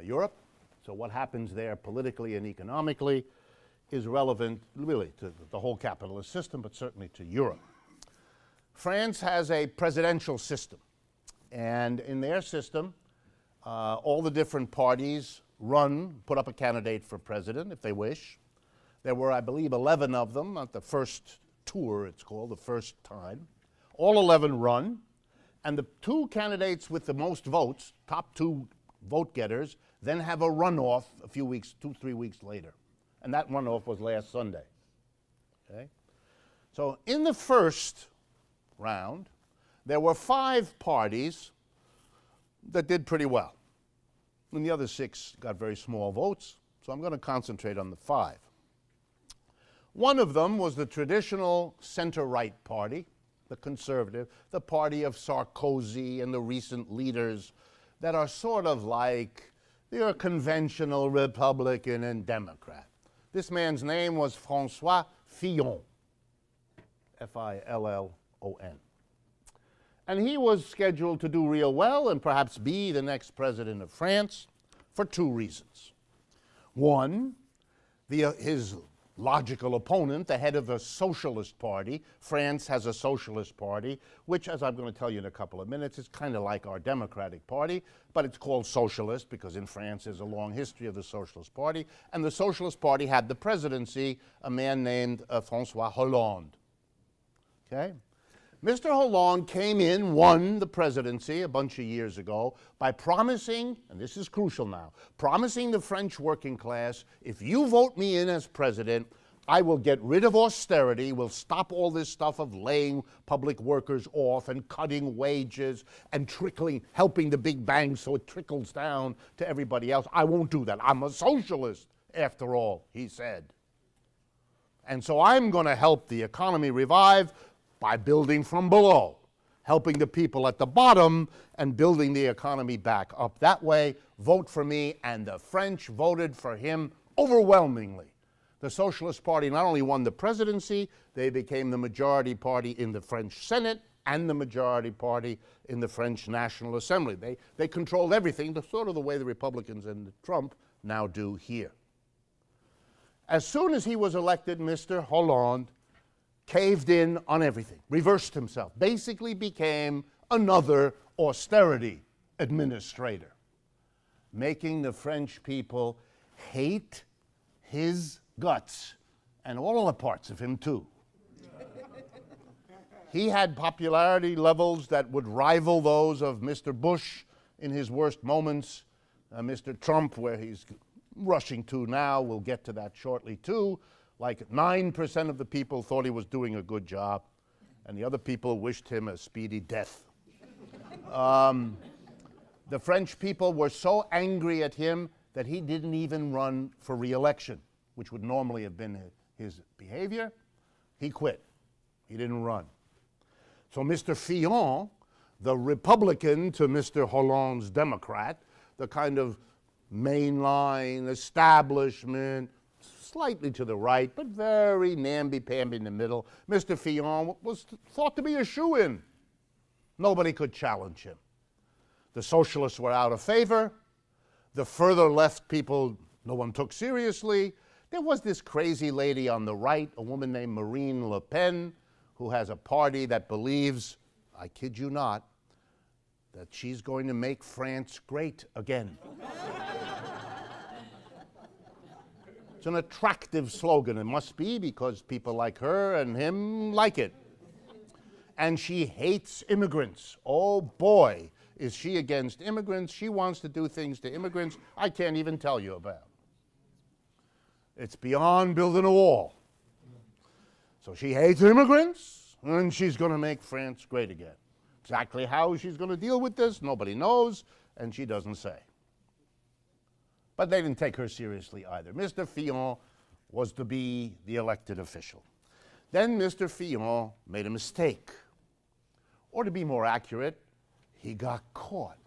Europe. So what happens there politically and economically is relevant really to the whole capitalist system, but certainly to Europe. France has a presidential system, and in their system, all the different parties put up a candidate for president if they wish. There were, I believe, 11 of them at the first tour, it's called, the first time. All 11 run, and the two candidates with the most votes, top two vote getters, then have a runoff a few weeks, 2-3 weeks later. And that runoff was last Sunday. Okay? So in the first round, there were 5 parties that did pretty well. And the other 6 got very small votes, so I'm going to concentrate on the 5. One of them was the traditional center-right party, the conservative, the party of Sarkozy and the recent leaders that are sort of like your conventional Republican and Democrat. This man's name was François Fillon, F-I-L-L-O-N. And he was scheduled to do real well and perhaps be the next president of France for 2 reasons. One, his logical opponent, the head of a socialist party. France has a socialist party, which, as I'm going to tell you in a couple of minutes, is kind of like our Democratic Party, but it's called socialist because in France there's a long history of the Socialist Party. And the Socialist Party had the presidency, a man named François Hollande. Okay? Mr. Hollande came in, won the presidency a bunch of years ago by promising, and this is crucial now, promising the French working class, if you vote me in as president, I will get rid of austerity, will stop all this stuff of laying public workers off and cutting wages and helping the big banks so it trickles down to everybody else. I won't do that. I'm a socialist, after all, he said. And so I'm going to help the economy revive by building from below, helping the people at the bottom and building the economy back up. That way, vote for me, and the French voted for him overwhelmingly. The Socialist Party not only won the presidency, they became the majority party in the French Senate and the majority party in the French National Assembly. They controlled everything, sort of the way the Republicans and Trump now do here. As soon as he was elected, Mr. Hollande caved in on everything, reversed himself, basically became another austerity administrator, making the French people hate his guts and all the parts of him too. He had popularity levels that would rival those of Mr. Bush in his worst moments, Mr. Trump, where he's rushing to now. We'll get to that shortly too. Like 9% of the people thought he was doing a good job, and the other people wished him a speedy death. The French people were so angry at him that he didn't even run for re-election, which would normally have been his behavior. He quit. He didn't run. So Mr. Fillon, the Republican to Mr. Hollande's Democrat, the kind of mainline establishment, slightly to the right, but very namby-pamby in the middle, Mr. Fillon was thought to be a shoo-in. Nobody could challenge him. The socialists were out of favor. The further left people no one took seriously. There was this crazy lady on the right, a woman named Marine Le Pen, who has a party that believes, I kid you not, that she's going to make France great again. It's an attractive slogan. It must be because people like her and him like it. And she hates immigrants. Oh boy, is she against immigrants. She wants to do things to immigrants I can't even tell you about. It's beyond building a wall. So she hates immigrants, and she's going to make France great again. Exactly how she's going to deal with this, nobody knows, and she doesn't say. But they didn't take her seriously either. Mr. Fillon was to be the elected official. Then Mr. Fillon made a mistake. Or to be more accurate, he got caught.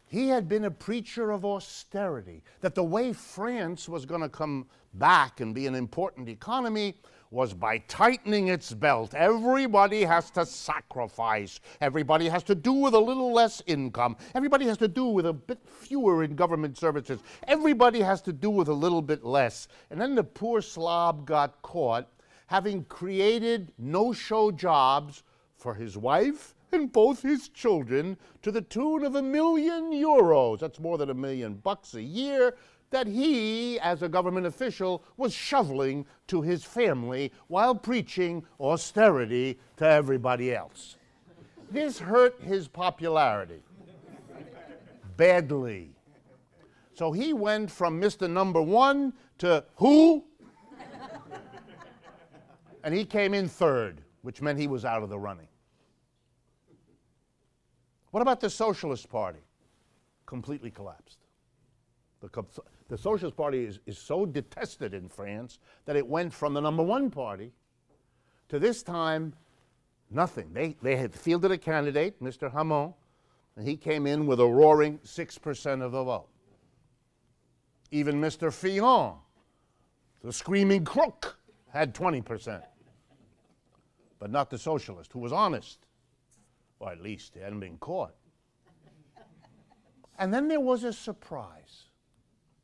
He had been a preacher of austerity, that the way France was going to come back and be an important economy was by tightening its belt. Everybody has to sacrifice. Everybody has to do with a little less income. Everybody has to do with a bit fewer in government services. Everybody has to do with a little bit less. And then the poor slob got caught having created no-show jobs for his wife and both his children to the tune of €1 million. That's more than $1 million a year that he, as a government official, was shoveling to his family while preaching austerity to everybody else. This hurt his popularity badly. So he went from Mr. Number One to who? And he came in third, which meant he was out of the running. What about the Socialist Party? Completely collapsed. The Socialist Party is so detested in France that it went from the #1 party to this time nothing. They had fielded a candidate, Mr. Hamon, and he came in with a roaring 6% of the vote. Even Mr. Fillon, the screaming crook, had 20%. But not the socialist, who was honest. Or at least he hadn't been caught. And then there was a surprise,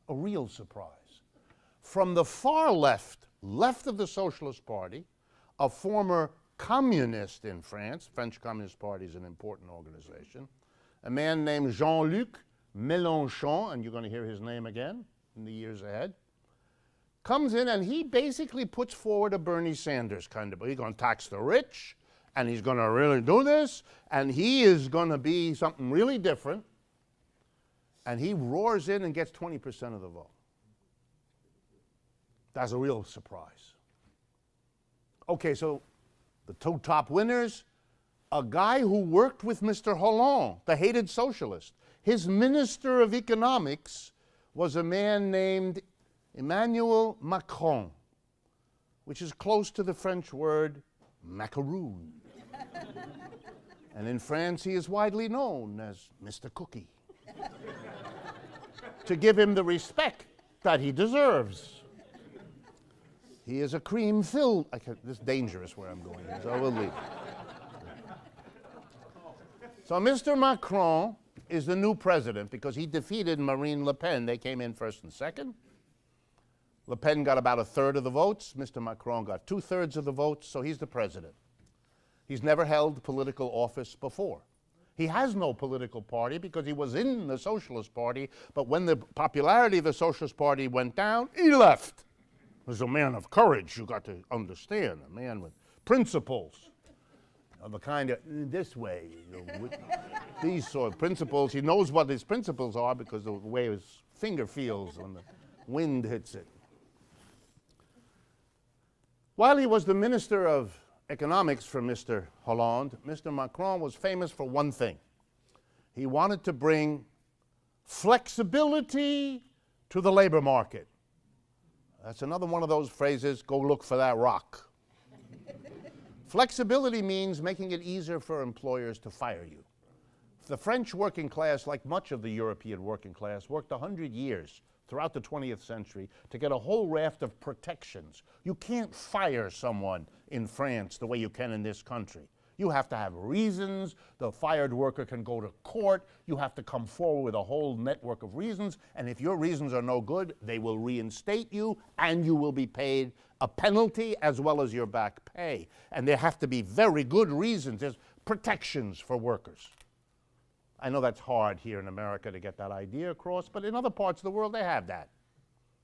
a real surprise. From the far left of the Socialist Party, a former communist in France, French Communist Party is an important organization, a man named Jean-Luc Mélenchon, and you're going to hear his name again in the years ahead, comes in and he basically puts forward a Bernie Sanders kind of, he's going to tax the rich, and he's going to really do this, and he is going to be something really different, and he roars in and gets 20% of the vote. That's a real surprise. Okay, so the two top winners, a guy who worked with Mr. Hollande, the hated socialist. His minister of economics was a man named Emmanuel Macron, which is close to the French word macaroon. And in France, he is widely known as Mr. Cookie. To give him the respect that he deserves. He is a cream-filled, this is dangerous where I'm going here, so we'll leave. So Mr. Macron is the new president because he defeated Marine Le Pen. They came in first and second. Le Pen got about 1/3 of the votes. Mr. Macron got 2/3 of the votes, so he's the president. He's never held political office before. He has no political party because he was in the Socialist Party, but when the popularity of the Socialist Party went down, he left. He was a man of courage, you got to understand, a man with principles. Of the kind of, this way, with these sort of principles. He knows what his principles are because of the way his finger feels when the wind hits it. While he was the Minister of Economics for Mr. Hollande, Mr. Macron was famous for one thing. He wanted to bring flexibility to the labor market. That's another one of those phrases, go look for that rock. Flexibility means making it easier for employers to fire you. The French working class, like much of the European working class, worked 100 years throughout the 20th century to get a whole raft of protections. You can't fire someone in France the way you can in this country. You have to have reasons. The fired worker can go to court. You have to come forward with a whole network of reasons, and if your reasons are no good, they will reinstate you, and you will be paid a penalty as well as your back pay. And there have to be very good reasons. There's protections for workers. I know that's hard here in America to get that idea across, but in other parts of the world they have that.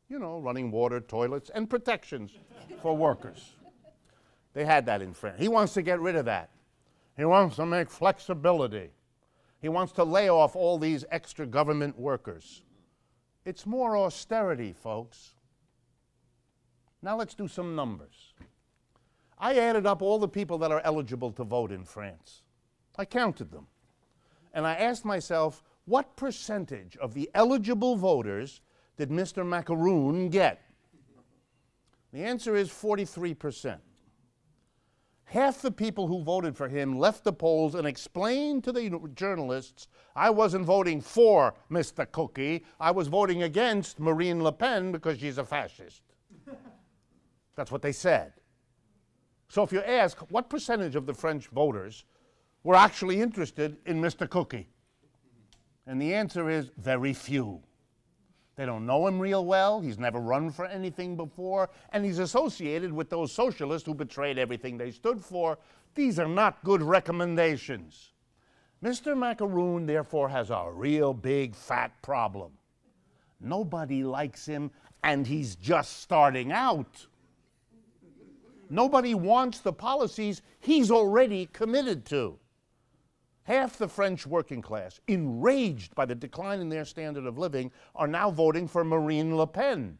You know, running water, toilets, and protections for workers. They had that in France. He wants to get rid of that. He wants to make flexibility. He wants to lay off all these extra government workers. It's more austerity, folks. Now let's do some numbers. I added up all the people that are eligible to vote in France. I counted them. And I asked myself, what percentage of the eligible voters did Mr. Macaroon get? The answer is 43%. Half the people who voted for him left the polls and explained to the journalists, I wasn't voting for Mr. Cookie, I was voting against Marine Le Pen because she's a fascist. That's what they said. So if you ask, what percentage of the French voters were actually interested in Mr. Cookie? And the answer is very few. They don't know him real well, he's never run for anything before, and he's associated with those socialists who betrayed everything they stood for. These are not good recommendations. Mr. Macaroon, therefore, has a real big, fat problem. Nobody likes him, and he's just starting out. Nobody wants the policies he's already committed to. Half the French working class, enraged by the decline in their standard of living, are now voting for Marine Le Pen.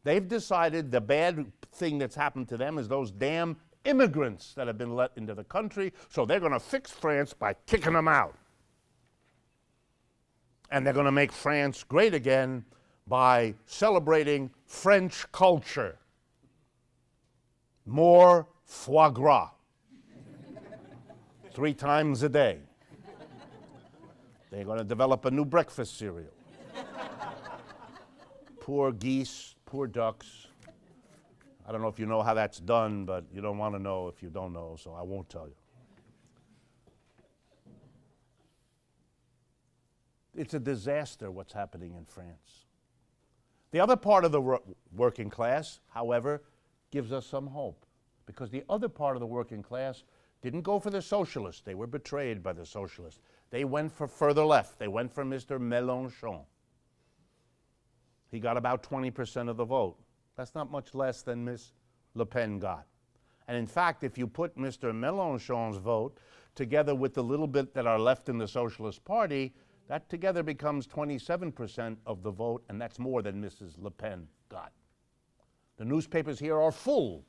They've decided the bad thing that's happened to them is those damn immigrants that have been let into the country, so they're going to fix France by kicking them out. And they're going to make France great again by celebrating French culture. More foie gras. 3 times a day. They're going to develop a new breakfast cereal. Poor geese, poor ducks. I don't know if you know how that's done, but you don't want to know if you don't know, so I won't tell you. It's a disaster what's happening in France. The other part of the working class, however, gives us some hope, because the other part of the working class didn't go for the socialists. They were betrayed by the socialists. They went for further left. They went for Mr. Mélenchon. He got about 20% of the vote. That's not much less than Ms. Le Pen got. And in fact, if you put Mr. Mélenchon's vote together with the little bit that are left in the Socialist Party, that together becomes 27% of the vote, and that's more than Mrs. Le Pen got. The newspapers here are full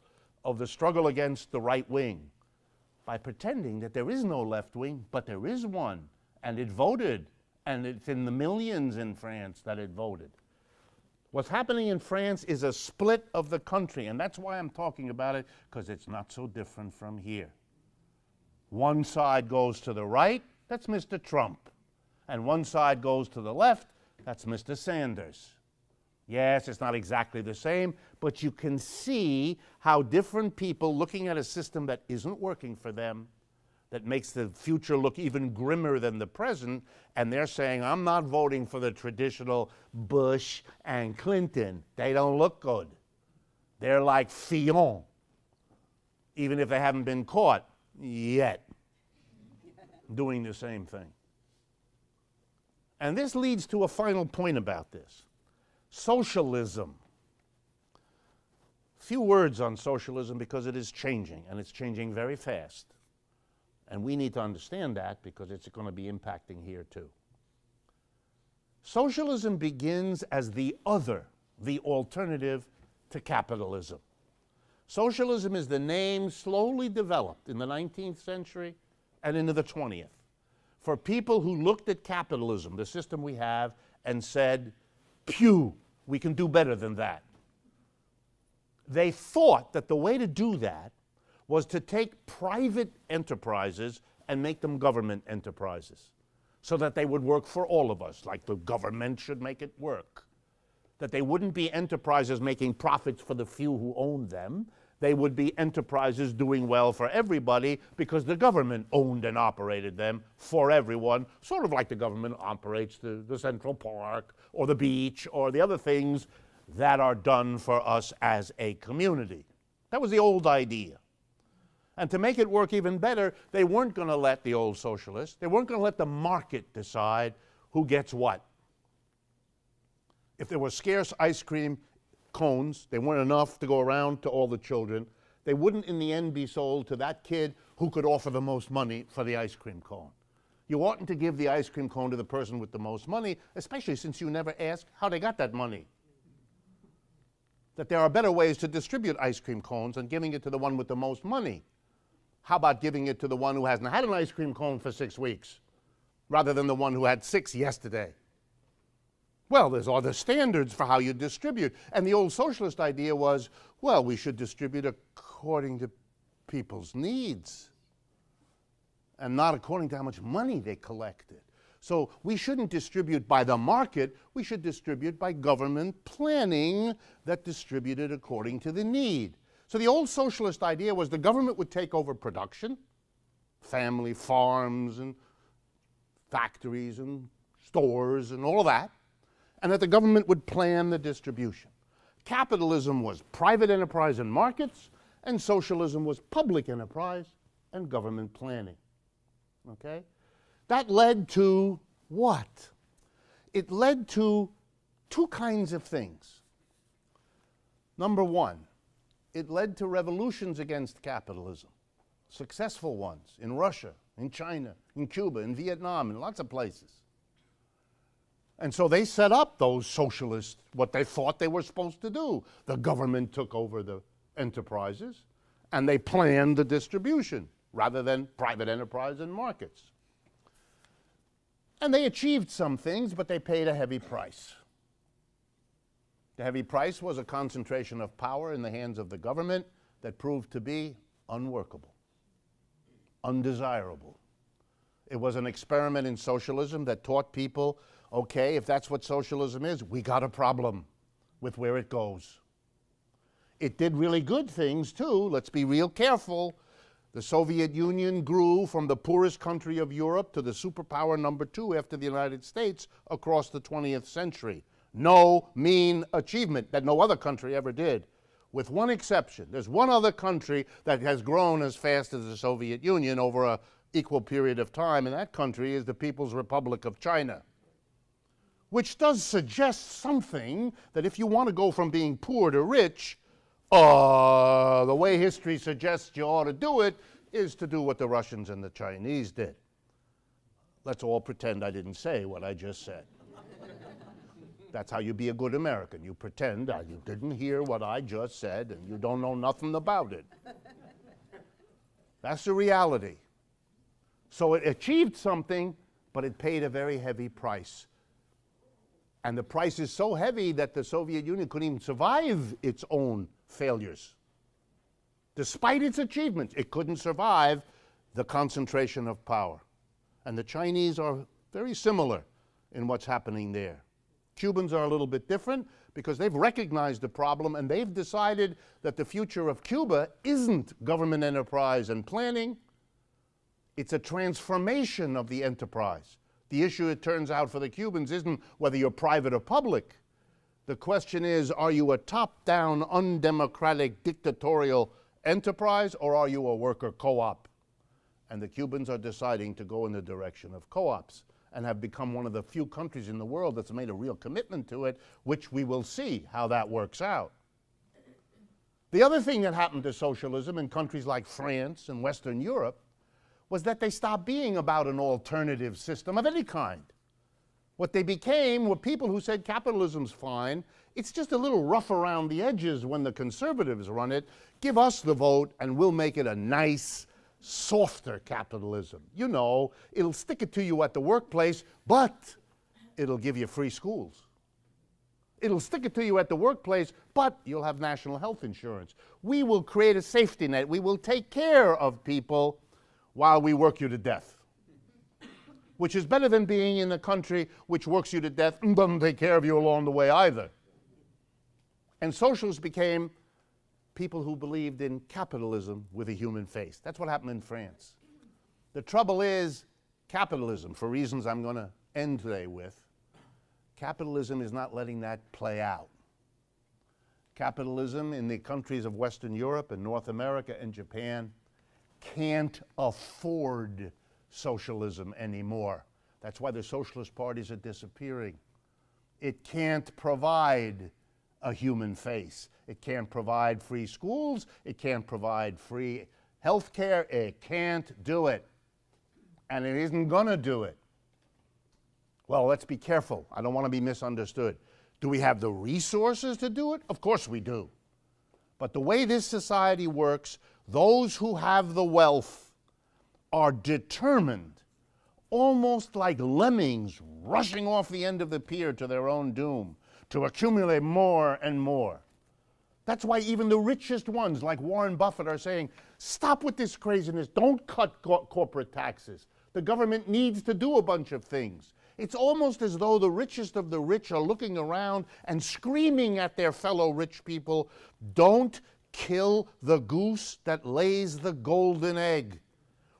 of the struggle against the right wing by pretending that there is no left wing, but there is one, and it voted, and it's in the millions in France that it voted. What's happening in France is a split of the country, and that's why I'm talking about it, because it's not so different from here. One side goes to the right, that's Mr. Trump, and one side goes to the left, that's Mr. Sanders. Yes, it's not exactly the same, but you can see how different people looking at a system that isn't working for them, that makes the future look even grimmer than the present, and they're saying, I'm not voting for the traditional Bush and Clinton. They don't look good. They're like Fillon, even if they haven't been caught yet, doing the same thing. And this leads to a final point about this. Socialism. Few words on socialism because it is changing, and it's changing very fast. And we need to understand that because it's going to be impacting here too. Socialism begins as the other, the alternative to capitalism. Socialism is the name slowly developed in the 19th century and into the 20th for people who looked at capitalism, the system we have, and said, "Pew, we can do better than that." They thought that the way to do that was to take private enterprises and make them government enterprises so that they would work for all of us, like the government should make it work. That they wouldn't be enterprises making profits for the few who owned them. They would be enterprises doing well for everybody because the government owned and operated them for everyone, sort of like the government operates the Central Park or the beach or the other things that are done for us as a community. That was the old idea. And to make it work even better, they weren't going to let the old socialists, they weren't going to let the market decide who gets what. If there were scarce ice cream cones, they weren't enough to go around to all the children, they wouldn't in the end be sold to that kid who could offer the most money for the ice cream cone. You oughtn't to give the ice cream cone to the person with the most money, especially since you never ask how they got that money. That there are better ways to distribute ice cream cones than giving it to the one with the most money. How about giving it to the one who hasn't had an ice cream cone for 6 weeks, rather than the one who had 6 yesterday? Well, there's other standards for how you distribute. And the old socialist idea was, well, we should distribute according to people's needs and not according to how much money they collected. So we shouldn't distribute by the market, we should distribute by government planning that distributed according to the need. So the old socialist idea was the government would take over production, family farms and factories and stores and all of that, and that the government would plan the distribution. Capitalism was private enterprise and markets, and socialism was public enterprise and government planning. Okay? That led to what? It led to 2 kinds of things. Number one, it led to revolutions against capitalism, successful ones in Russia, in China, in Cuba, in Vietnam, in lots of places. And so they set up those socialists, what they thought they were supposed to do. The government took over the enterprises, and they planned the distribution rather than private enterprise and markets. And they achieved some things, but they paid a heavy price. The heavy price was a concentration of power in the hands of the government that proved to be unworkable, undesirable. It was an experiment in socialism that taught people, okay, if that's what socialism is, we got a problem with where it goes. It did really good things too. Let's be real careful. The Soviet Union grew from the poorest country of Europe to the superpower number 2 after the United States across the 20th century. No mean achievement that no other country ever did, with one exception. There's one other country that has grown as fast as the Soviet Union over an equal period of time, and that country is the People's Republic of China, which does suggest something that if you want to go from being poor to rich, the way history suggests you ought to do it is to do what the Russians and the Chinese did. Let's all pretend I didn't say what I just said. That's how you be a good American. You pretend you didn't hear what I just said and you don't know nothing about it. That's the reality. So it achieved something, but it paid a very heavy price. And the price is so heavy that the Soviet Union couldn't even survive its own failures. Despite its achievements, it couldn't survive the concentration of power. And the Chinese are very similar in what's happening there. Cubans are a little bit different because they've recognized the problem and they've decided that the future of Cuba isn't government enterprise and planning. It's a transformation of the enterprise. The issue, it turns out, for the Cubans isn't whether you're private or public. The question is, are you a top-down, undemocratic, dictatorial enterprise, or are you a worker co-op? And the Cubans are deciding to go in the direction of co-ops and have become one of the few countries in the world that's made a real commitment to it, which we will see how that works out. The other thing that happened to socialism in countries like France and Western Europe was that they stopped being about an alternative system of any kind. What they became were people who said capitalism's fine, it's just a little rough around the edges when the conservatives run it. Give us the vote and we'll make it a nice, softer capitalism. You know, it'll stick it to you at the workplace, but it'll give you free schools. It'll stick it to you at the workplace, but you'll have national health insurance. We will create a safety net. We will take care of people while we work you to death, which is better than being in a country which works you to death and doesn't take care of you along the way either. And socialists became people who believed in capitalism with a human face. That's what happened in France. The trouble is, capitalism, for reasons I'm going to end today with, capitalism is not letting that play out. Capitalism in the countries of Western Europe and North America and Japan can't afford socialism anymore. That's why the socialist parties are disappearing. It can't provide a human face. It can't provide free schools. It can't provide free health care. It can't do it. And it isn't going to do it. Well, let's be careful. I don't want to be misunderstood. Do we have the resources to do it? Of course we do. But the way this society works, those who have the wealth are determined, almost like lemmings rushing off the end of the pier to their own doom, to accumulate more and more. That's why even the richest ones, like Warren Buffett, are saying, stop with this craziness. Don't cut corporate taxes. The government needs to do a bunch of things. It's almost as though the richest of the rich are looking around and screaming at their fellow rich people, don't kill the goose that lays the golden egg.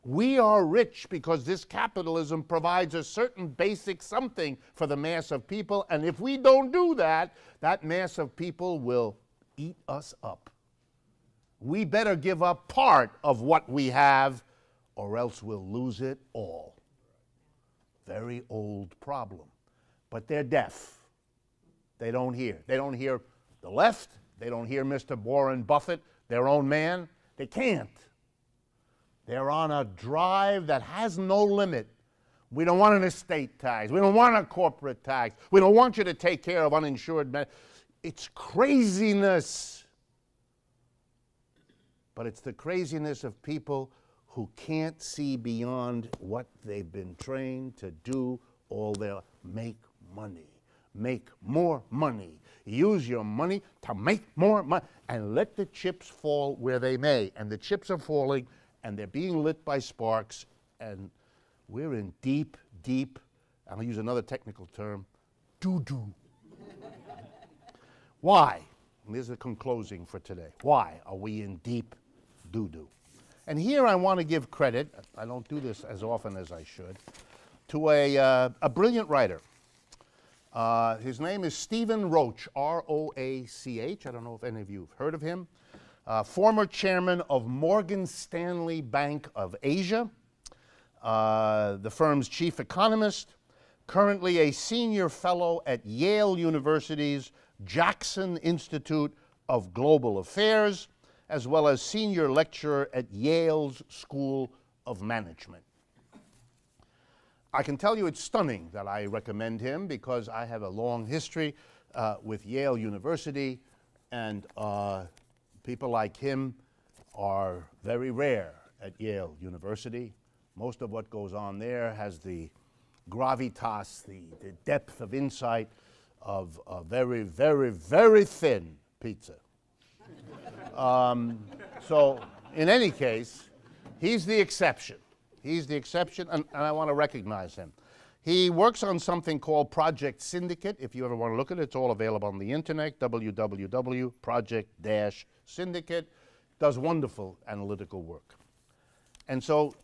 We are rich because this capitalism provides a certain basic something for the mass of people, and if we don't do that, that mass of people will eat us up. We better give up part of what we have, or else we'll lose it all. Very old problem. But they're deaf. They don't hear. They don't hear the left. They don't hear Mr. Warren Buffett, their own man. They can't. They're on a drive that has no limit. We don't want an estate tax. We don't want a corporate tax. We don't want you to take care of uninsured men. It's craziness. But it's the craziness of people who can't see beyond what they've been trained to do all their make money. Make more money. Use your money to make more money. And let the chips fall where they may. And the chips are falling, and they're being lit by sparks, and we're in deep, deep, I'll use another technical term, doo-doo. Why? And here's the closing for today. Why are we in deep doo-doo? And here I want to give credit, I don't do this as often as I should, to a brilliant writer. His name is Stephen Roach, R-O-A-C-H. I don't know if any of you have heard of him. Former chairman of Morgan Stanley Bank of Asia, the firm's chief economist, currently a senior fellow at Yale University's Judson Institute of Global Affairs, as well as senior lecturer at Yale's School of Management. I can tell you it's stunning that I recommend him because I have a long history with Yale University, and people like him are very rare at Yale University. Most of what goes on there has the gravitas, the depth of insight of a very, very, very thin pizza. So in any case, he's the exception. He's the exception, and I want to recognize him. He works on something called Project Syndicate. If you ever want to look at it, it's all available on the internet, www.project-syndicate. Does wonderful analytical work. And so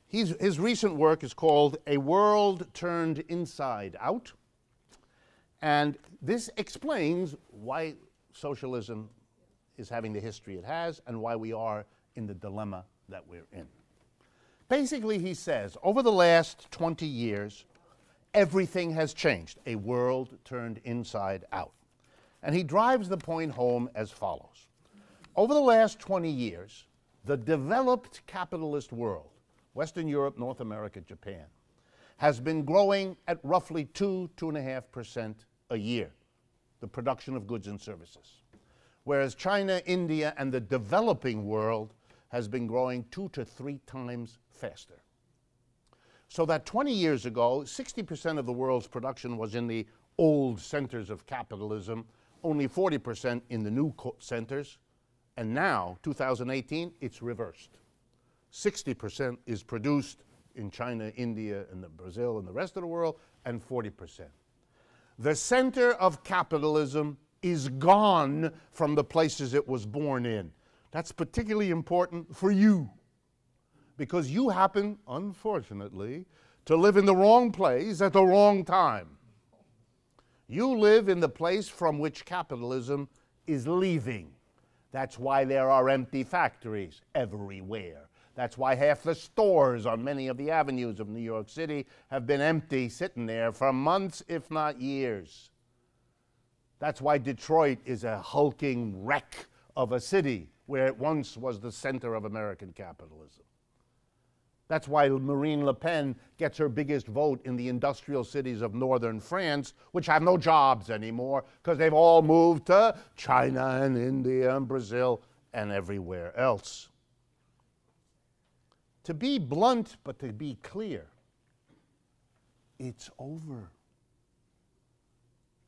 his recent work is called A World Turned Inside Out. And this explains why socialism is having the history it has and why we are in the dilemma that we're in. Basically, he says, over the last 20 years, everything has changed. A world turned inside out. And he drives the point home as follows. Over the last 20 years, the developed capitalist world, Western Europe, North America, Japan, has been growing at roughly 2.5% a year, the production of goods and services. Whereas China, India, and the developing world has been growing 2 to 3 times faster. So that 20 years ago, 60% of the world's production was in the old centers of capitalism, only 40% in the new centers, and now, 2018, it's reversed. 60% is produced in China, India, and Brazil, and the rest of the world, and 40%. The center of capitalism is gone from the places it was born in. That's particularly important for you, because you happen, unfortunately, to live in the wrong place at the wrong time. You live in the place from which capitalism is leaving. That's why there are empty factories everywhere. That's why half the stores on many of the avenues of New York City have been empty, sitting there for months, if not years. That's why Detroit is a hulking wreck of a city where it once was the center of American capitalism. That's why Marine Le Pen gets her biggest vote in the industrial cities of northern France, which have no jobs anymore because they've all moved to China and India and Brazil and everywhere else. To be blunt, but to be clear, it's over.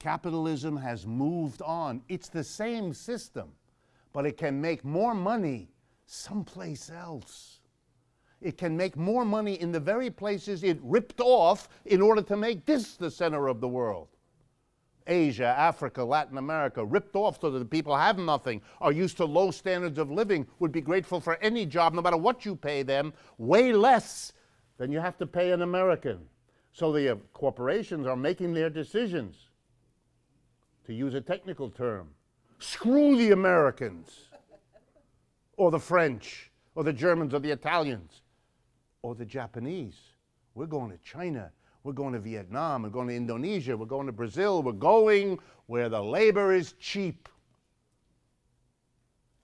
Capitalism has moved on. It's the same system, but it can make more money someplace else. It can make more money in the very places it ripped off in order to make this the center of the world. Asia, Africa, Latin America, ripped off so that the people have nothing, are used to low standards of living, would be grateful for any job, no matter what you pay them, way less than you have to pay an American. So the corporations are making their decisions. To use a technical term, screw the Americans, or the French, or the Germans, or the Italians, or the Japanese. We're going to China, we're going to Vietnam, we're going to Indonesia, we're going to Brazil, we're going where the labor is cheap.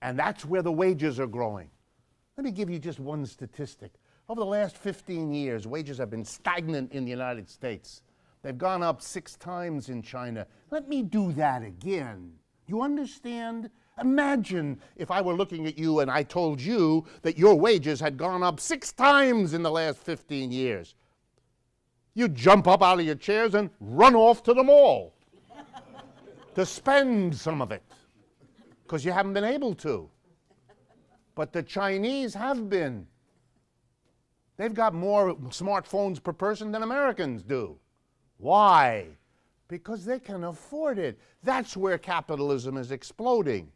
And that's where the wages are growing. Let me give you just one statistic. Over the last 15 years, wages have been stagnant in the United States. They've gone up 6 times in China. Let me do that again. You understand? Imagine if I were looking at you and I told you that your wages had gone up 6 times in the last 15 years. You'd jump up out of your chairs and run off to the mall to spend some of it, because you haven't been able to. But the Chinese have been. They've got more smartphones per person than Americans do. Why? Because they can afford it. That's where capitalism is exploding.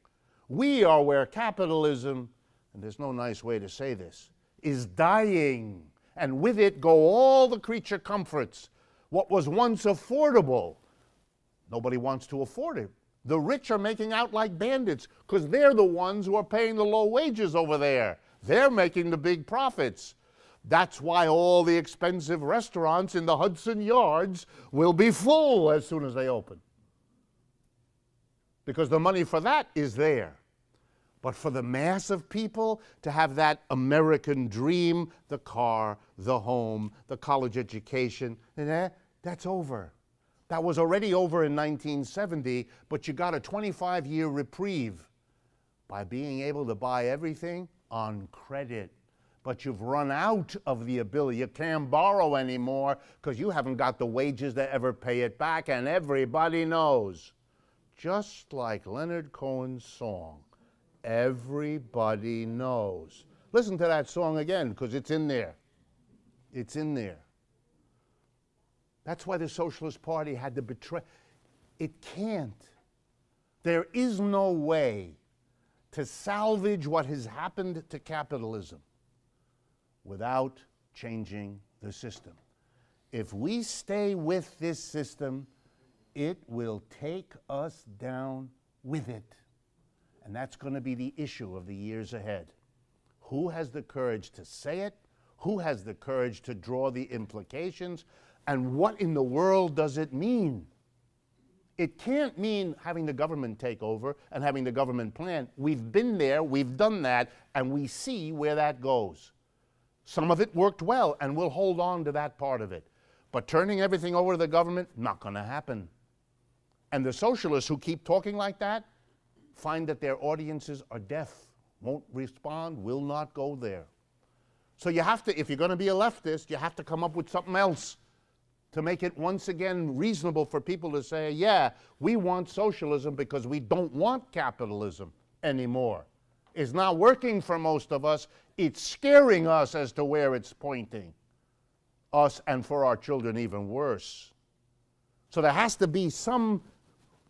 We are where capitalism, and there's no nice way to say this, is dying. And with it go all the creature comforts. What was once affordable, nobody wants to afford it. The rich are making out like bandits because they're the ones who are paying the low wages over there. They're making the big profits. That's why all the expensive restaurants in the Hudson Yards will be full as soon as they open, because the money for that is there. But for the mass of people to have that American dream, the car, the home, the college education, that's over. That was already over in 1970, but you got a 25-year reprieve by being able to buy everything on credit. But you've run out of the ability. You can't borrow anymore because you haven't got the wages to ever pay it back, and everybody knows. Just like Leonard Cohen's song, everybody knows. Listen to that song again, because it's in there. It's in there. That's why the Socialist Party had to betray. It can't. There is no way to salvage what has happened to capitalism without changing the system. If we stay with this system, it will take us down with it. And that's going to be the issue of the years ahead. Who has the courage to say it? Who has the courage to draw the implications? And what in the world does it mean? It can't mean having the government take over and having the government plan. We've been there, we've done that, and we see where that goes. Some of it worked well, and we'll hold on to that part of it. But turning everything over to the government, not going to happen. And the socialists who keep talking like that find that their audiences are deaf, won't respond, will not go there. So you have to, if you're going to be a leftist, you have to come up with something else to make it once again reasonable for people to say, yeah, we want socialism because we don't want capitalism anymore. It's not working for most of us. It's scaring us as to where it's pointing. Us, and for our children even worse. So there has to be some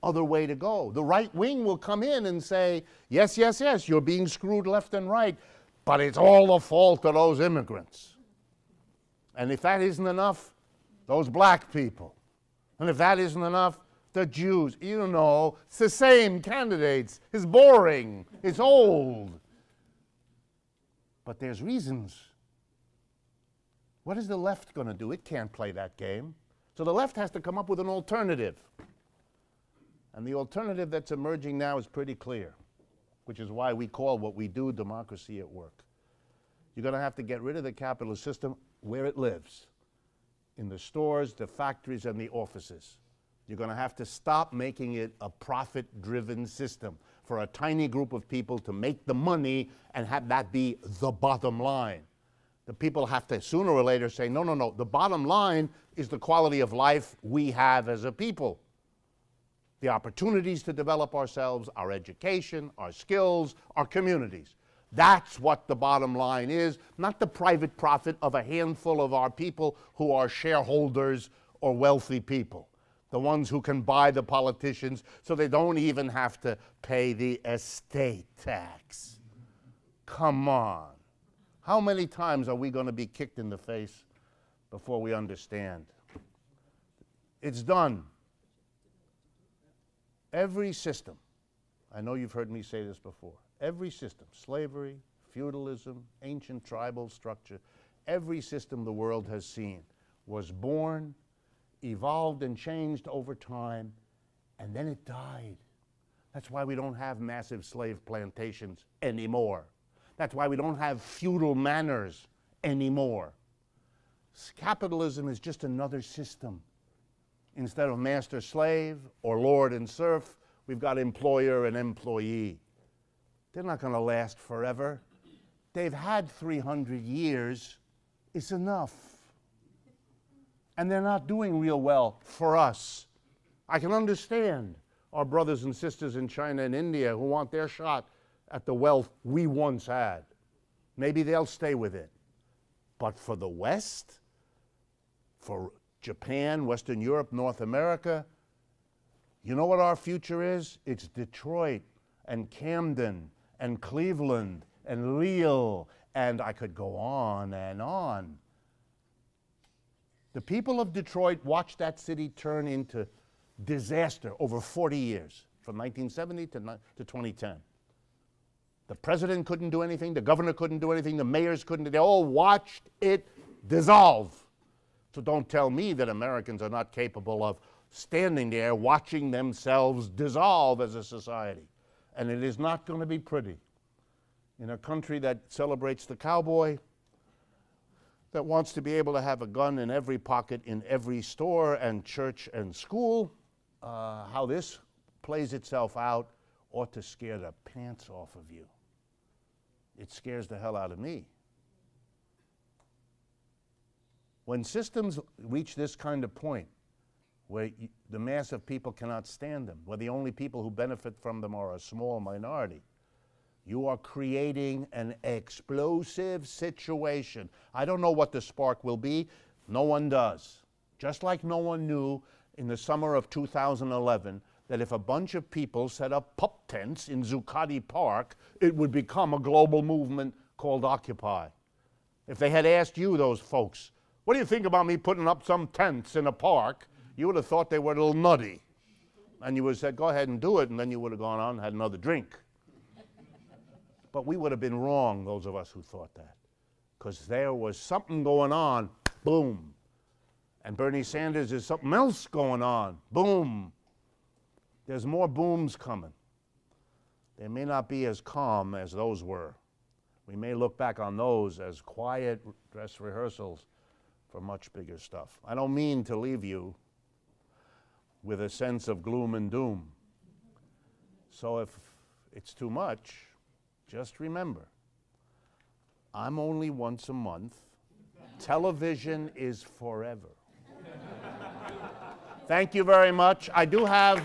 other way to go. The right wing will come in and say, yes, yes, yes, you're being screwed left and right, but it's all the fault of those immigrants. And if that isn't enough, those black people. And if that isn't enough, the Jews. You know, it's the same candidates. It's boring. It's old. But there's reasons. What is the left going to do? It can't play that game. So the left has to come up with an alternative. And the alternative that's emerging now is pretty clear, which is why we call what we do democracy at work. You're going to have to get rid of the capitalist system where it lives, in the stores, the factories, and the offices. You're going to have to stop making it a profit-driven system for a tiny group of people to make the money and have that be the bottom line. The people have to sooner or later say, no, no, no, the bottom line is the quality of life we have as a people. The opportunities to develop ourselves, our education, our skills, our communities. That's what the bottom line is, not the private profit of a handful of our people who are shareholders or wealthy people, the ones who can buy the politicians so they don't even have to pay the estate tax. Come on. How many times are we going to be kicked in the face before we understand? It's done. Every system, I know you've heard me say this before, every system, slavery, feudalism, ancient tribal structure, every system the world has seen was born, evolved and changed over time, and then it died. That's why we don't have massive slave plantations anymore. That's why we don't have feudal manors anymore. Capitalism is just another system. Instead of master-slave or lord and serf, we've got employer and employee. They're not going to last forever. They've had 300 years. It's enough. And they're not doing real well for us. I can understand our brothers and sisters in China and India who want their shot at the wealth we once had. Maybe they'll stay with it. But for the West, for Japan, Western Europe, North America, you know what our future is? It's Detroit and Camden and Cleveland and Lille, and I could go on and on. The people of Detroit watched that city turn into disaster over 40 years, from 1970 to 2010. The president couldn't do anything, the governor couldn't do anything, the mayors couldn't, they all watched it dissolve. So don't tell me that Americans are not capable of standing there watching themselves dissolve as a society. And it is not going to be pretty. In a country that celebrates the cowboy, that wants to be able to have a gun in every pocket in every store and church and school, how this plays itself out ought to scare the pants off of you. It scares the hell out of me. When systems reach this kind of point, where the mass of people cannot stand them, where the only people who benefit from them are a small minority, you are creating an explosive situation. I don't know what the spark will be. No one does. Just like no one knew in the summer of 2011 that if a bunch of people set up pup tents in Zuccotti Park, it would become a global movement called Occupy. If they had asked you, those folks, what do you think about me putting up some tents in a park? You would have thought they were a little nutty. And you would have said, go ahead and do it, and then you would have gone on and had another drink. But we would have been wrong, those of us who thought that, because there was something going on, boom. And Bernie Sanders is something else going on, boom. There's more booms coming. They may not be as calm as those were. We may look back on those as quiet dress rehearsals for much bigger stuff. I don't mean to leave you with a sense of gloom and doom. So if it's too much, just remember, I'm only once a month. Television is forever. Thank you very much. I do have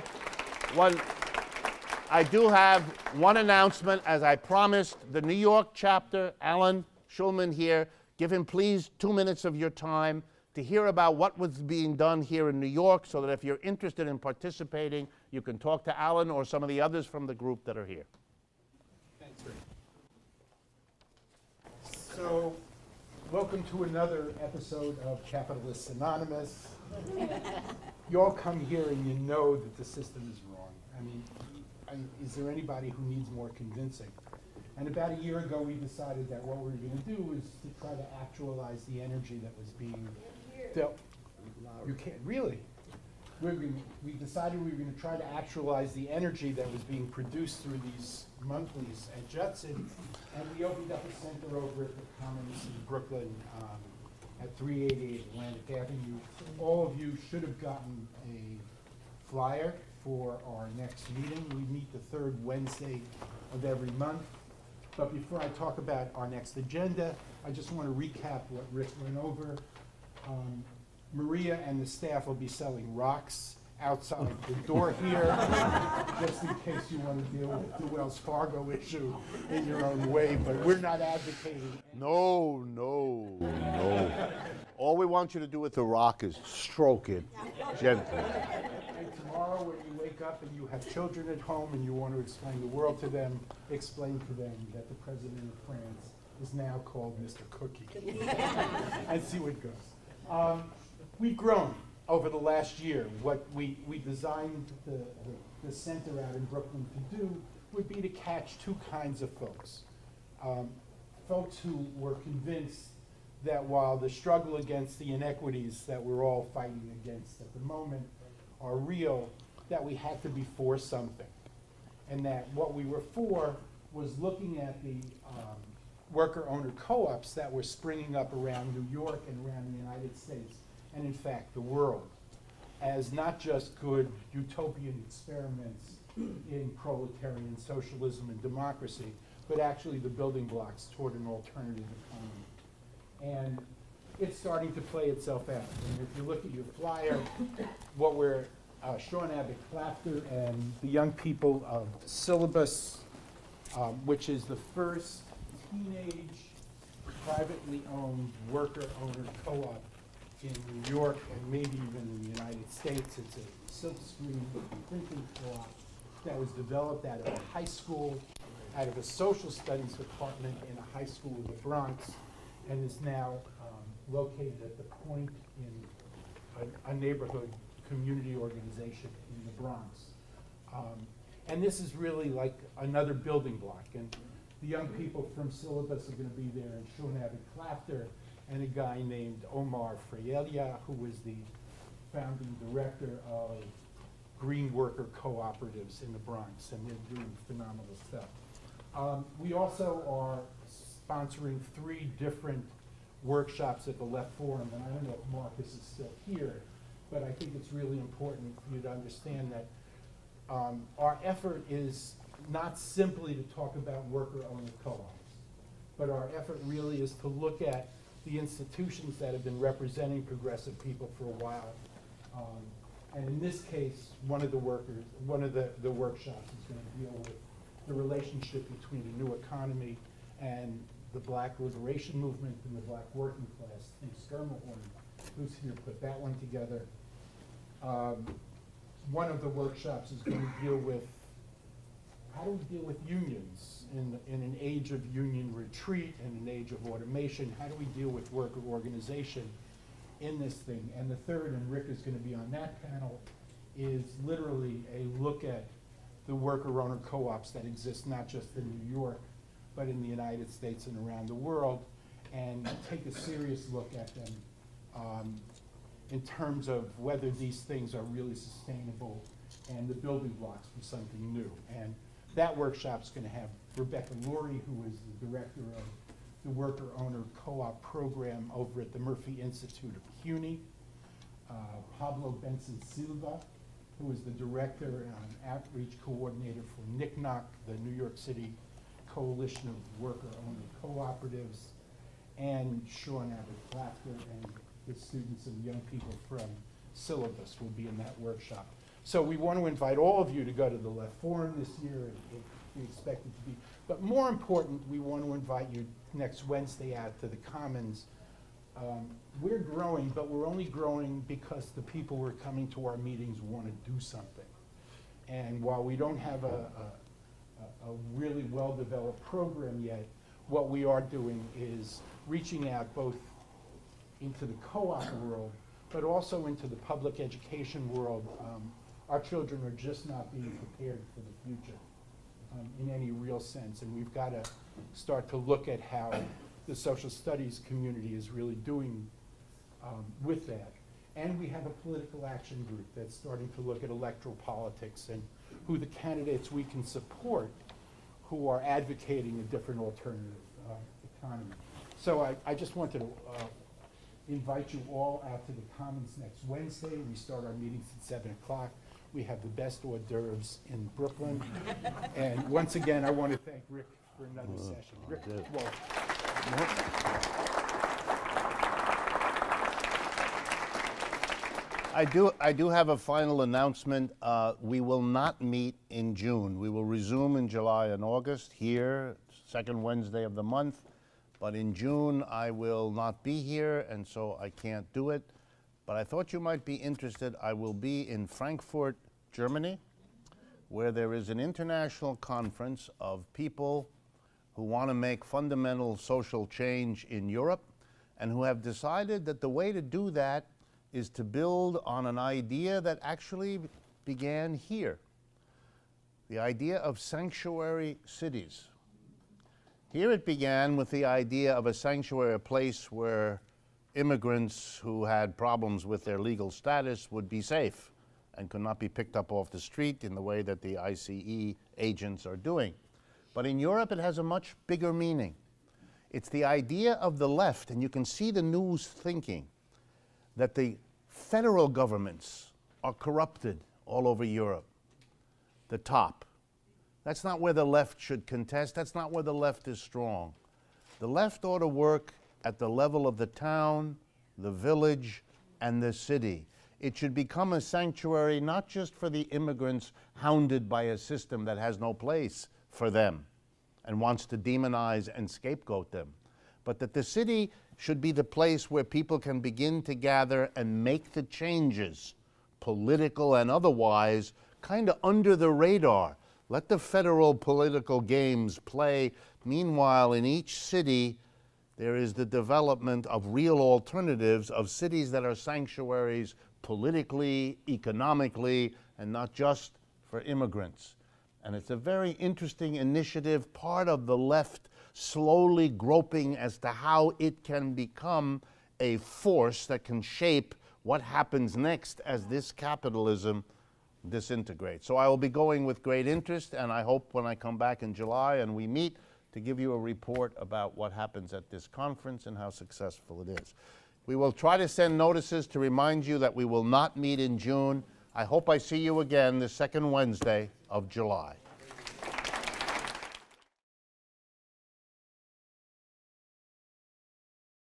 one announcement, as I promised. The New York chapter, Alan Schulman here, give him please 2 minutes of your time to hear about what was being done here in New York, so that if you're interested in participating, you can talk to Alan or some of the others from the group that are here.
Thanks, Rick. So, welcome to another episode of Capitalists Anonymous. You all come here and you know that the system is wrong. I mean, is there anybody who needs more convincing? And about a year ago, we decided that what we were going to do was to try to actualize the energy that was being dealt. You can't, really? We decided we were going to try to actualize the energy that was being produced through these monthlies at Judson, and we opened up a center over at the Commons in Brooklyn at 388 Atlantic Avenue. All of you should have gotten a flyer for our next meeting. We meet the third Wednesday of every month. But before I talk about our next agenda, I just want to recap what Rick went over. Maria and the staff will be selling rocks outside the door here, just in case you want to deal with the Wells Fargo issue in your own way, but we're not advocating.
No. All we want you to do with the rock is stroke it gently.
And tomorrow when you wake up and you have children at home and you want to explain the world to them, explain to them that the president of France is now called Mr. Cookie. And see what goes. We've grown over the last year. What we designed the center out in Brooklyn to do would be to catch two kinds of folks. Folks who were convinced that while the struggle against the inequities that we're all fighting against at the moment are real, that we had to be for something. And that what we were for was looking at the worker-owner co-ops that were springing up around New York and around the United States, and in fact the world, as not just good utopian experiments in proletarian socialism and democracy, but actually the building blocks toward an alternative economy. And it's starting to play itself out. And if you look at your flyer, what we're, Sean Abbott Clapter and the young people of Syllabus, which is the first teenage, privately owned worker-owner co-op in New York and maybe even in the United States. It's a silkscreen printing co-op that was developed out of a high school, out of a social studies department in a high school in the Bronx, and is now located at the Point in a neighborhood community organization in the Bronx. And this is really like another building block. And the young people from Syllabus are going to be there, and Sean Abbott Clapter, and a guy named Omar Freyelia, who was the founding director of Green Worker Cooperatives in the Bronx, and they're doing phenomenal stuff. We also are sponsoring 3 different workshops at the Left Forum, and I don't know if Marcus is still here, but I think it's really important for you to understand that our effort is not simply to talk about worker-owner co-ops, but our effort really is to look at the institutions that have been representing progressive people for a while. And in this case, one of the workshops is going to deal with the relationship between the new economy and the Black liberation movement and the Black working class. I think Skirmahorn, who's here, put that one together. One of the workshops is going to deal with how do we deal with unions in an age of union retreat and an age of automation? How do we deal with worker organization in this thing? And the third, and Rick is going to be on that panel, is literally a look at the worker-owner co-ops that exist not just in New York, but in the United States and around the world, and take a serious look at them in terms of whether these things are really sustainable and the building blocks for something new. And that workshop's going to have Rebecca Lurie, who is the director of the worker-owner co-op program over at the Murphy Institute of CUNY, Pablo Benson Silva, who is the director and outreach coordinator for NICNOC, the New York City Coalition of Worker-Owner Cooperatives, and Sean Abbott Clapter and the students and young people from Syllabus will be in that workshop. So we want to invite all of you to go to the Left Forum this year, and we expect it to be. But more important, we want to invite you next Wednesday out to the Commons. We're growing, but we're only growing because the people who are coming to our meetings want to do something. And while we don't have a really well-developed program yet, what we are doing is reaching out both into the co-op world, but also into the public education world. Our children are just not being prepared for the future in any real sense, and we've got to start to look at how the social studies community is really doing with that. And we have a political action group that's starting to look at electoral politics and who the candidates we can support who are advocating a different alternative economy. So I just wanted to invite you all out to the Commons next Wednesday. We start our meetings at 7 o'clock. We have the best hors d'oeuvres in Brooklyn. And once again, I want to thank Rick for another session. Rick Wolff.
I do have a final announcement. We will not meet in June. We will resume in July and August here, second Wednesday of the month. But in June, I will not be here, and so I can't do it. But I thought you might be interested. I will be in Frankfurt, Germany, where there is an international conference of people who want to make fundamental social change in Europe and who have decided that the way to do that is to build on an idea that actually began here, the idea of sanctuary cities. Here it began with the idea of a sanctuary, a place where immigrants who had problems with their legal status would be safe and could not be picked up off the street in the way that the ICE agents are doing. But in Europe, it has a much bigger meaning. It's the idea of the left, and you can see the news thinking that the federal governments are corrupted all over Europe. The top. That's not where the left should contest. That's not where the left is strong. The left ought to work at the level of the town, the village, and the city. It should become a sanctuary not just for the immigrants hounded by a system that has no place for them and wants to demonize and scapegoat them, but that the city should be the place where people can begin to gather and make the changes, political and otherwise, kind of under the radar. Let the federal political games play. Meanwhile, in each city, there is the development of real alternatives, of cities that are sanctuaries politically, economically, and not just for immigrants. And it's a very interesting initiative, part of the left slowly groping as to how it can become a force that can shape what happens next as this capitalism disintegrates. So I will be going with great interest, and I hope when I come back in July and we meet to give you a report about what happens at this conference and how successful it is. We will try to send notices to remind you that we will not meet in June. I hope I see you again the second Wednesday of July.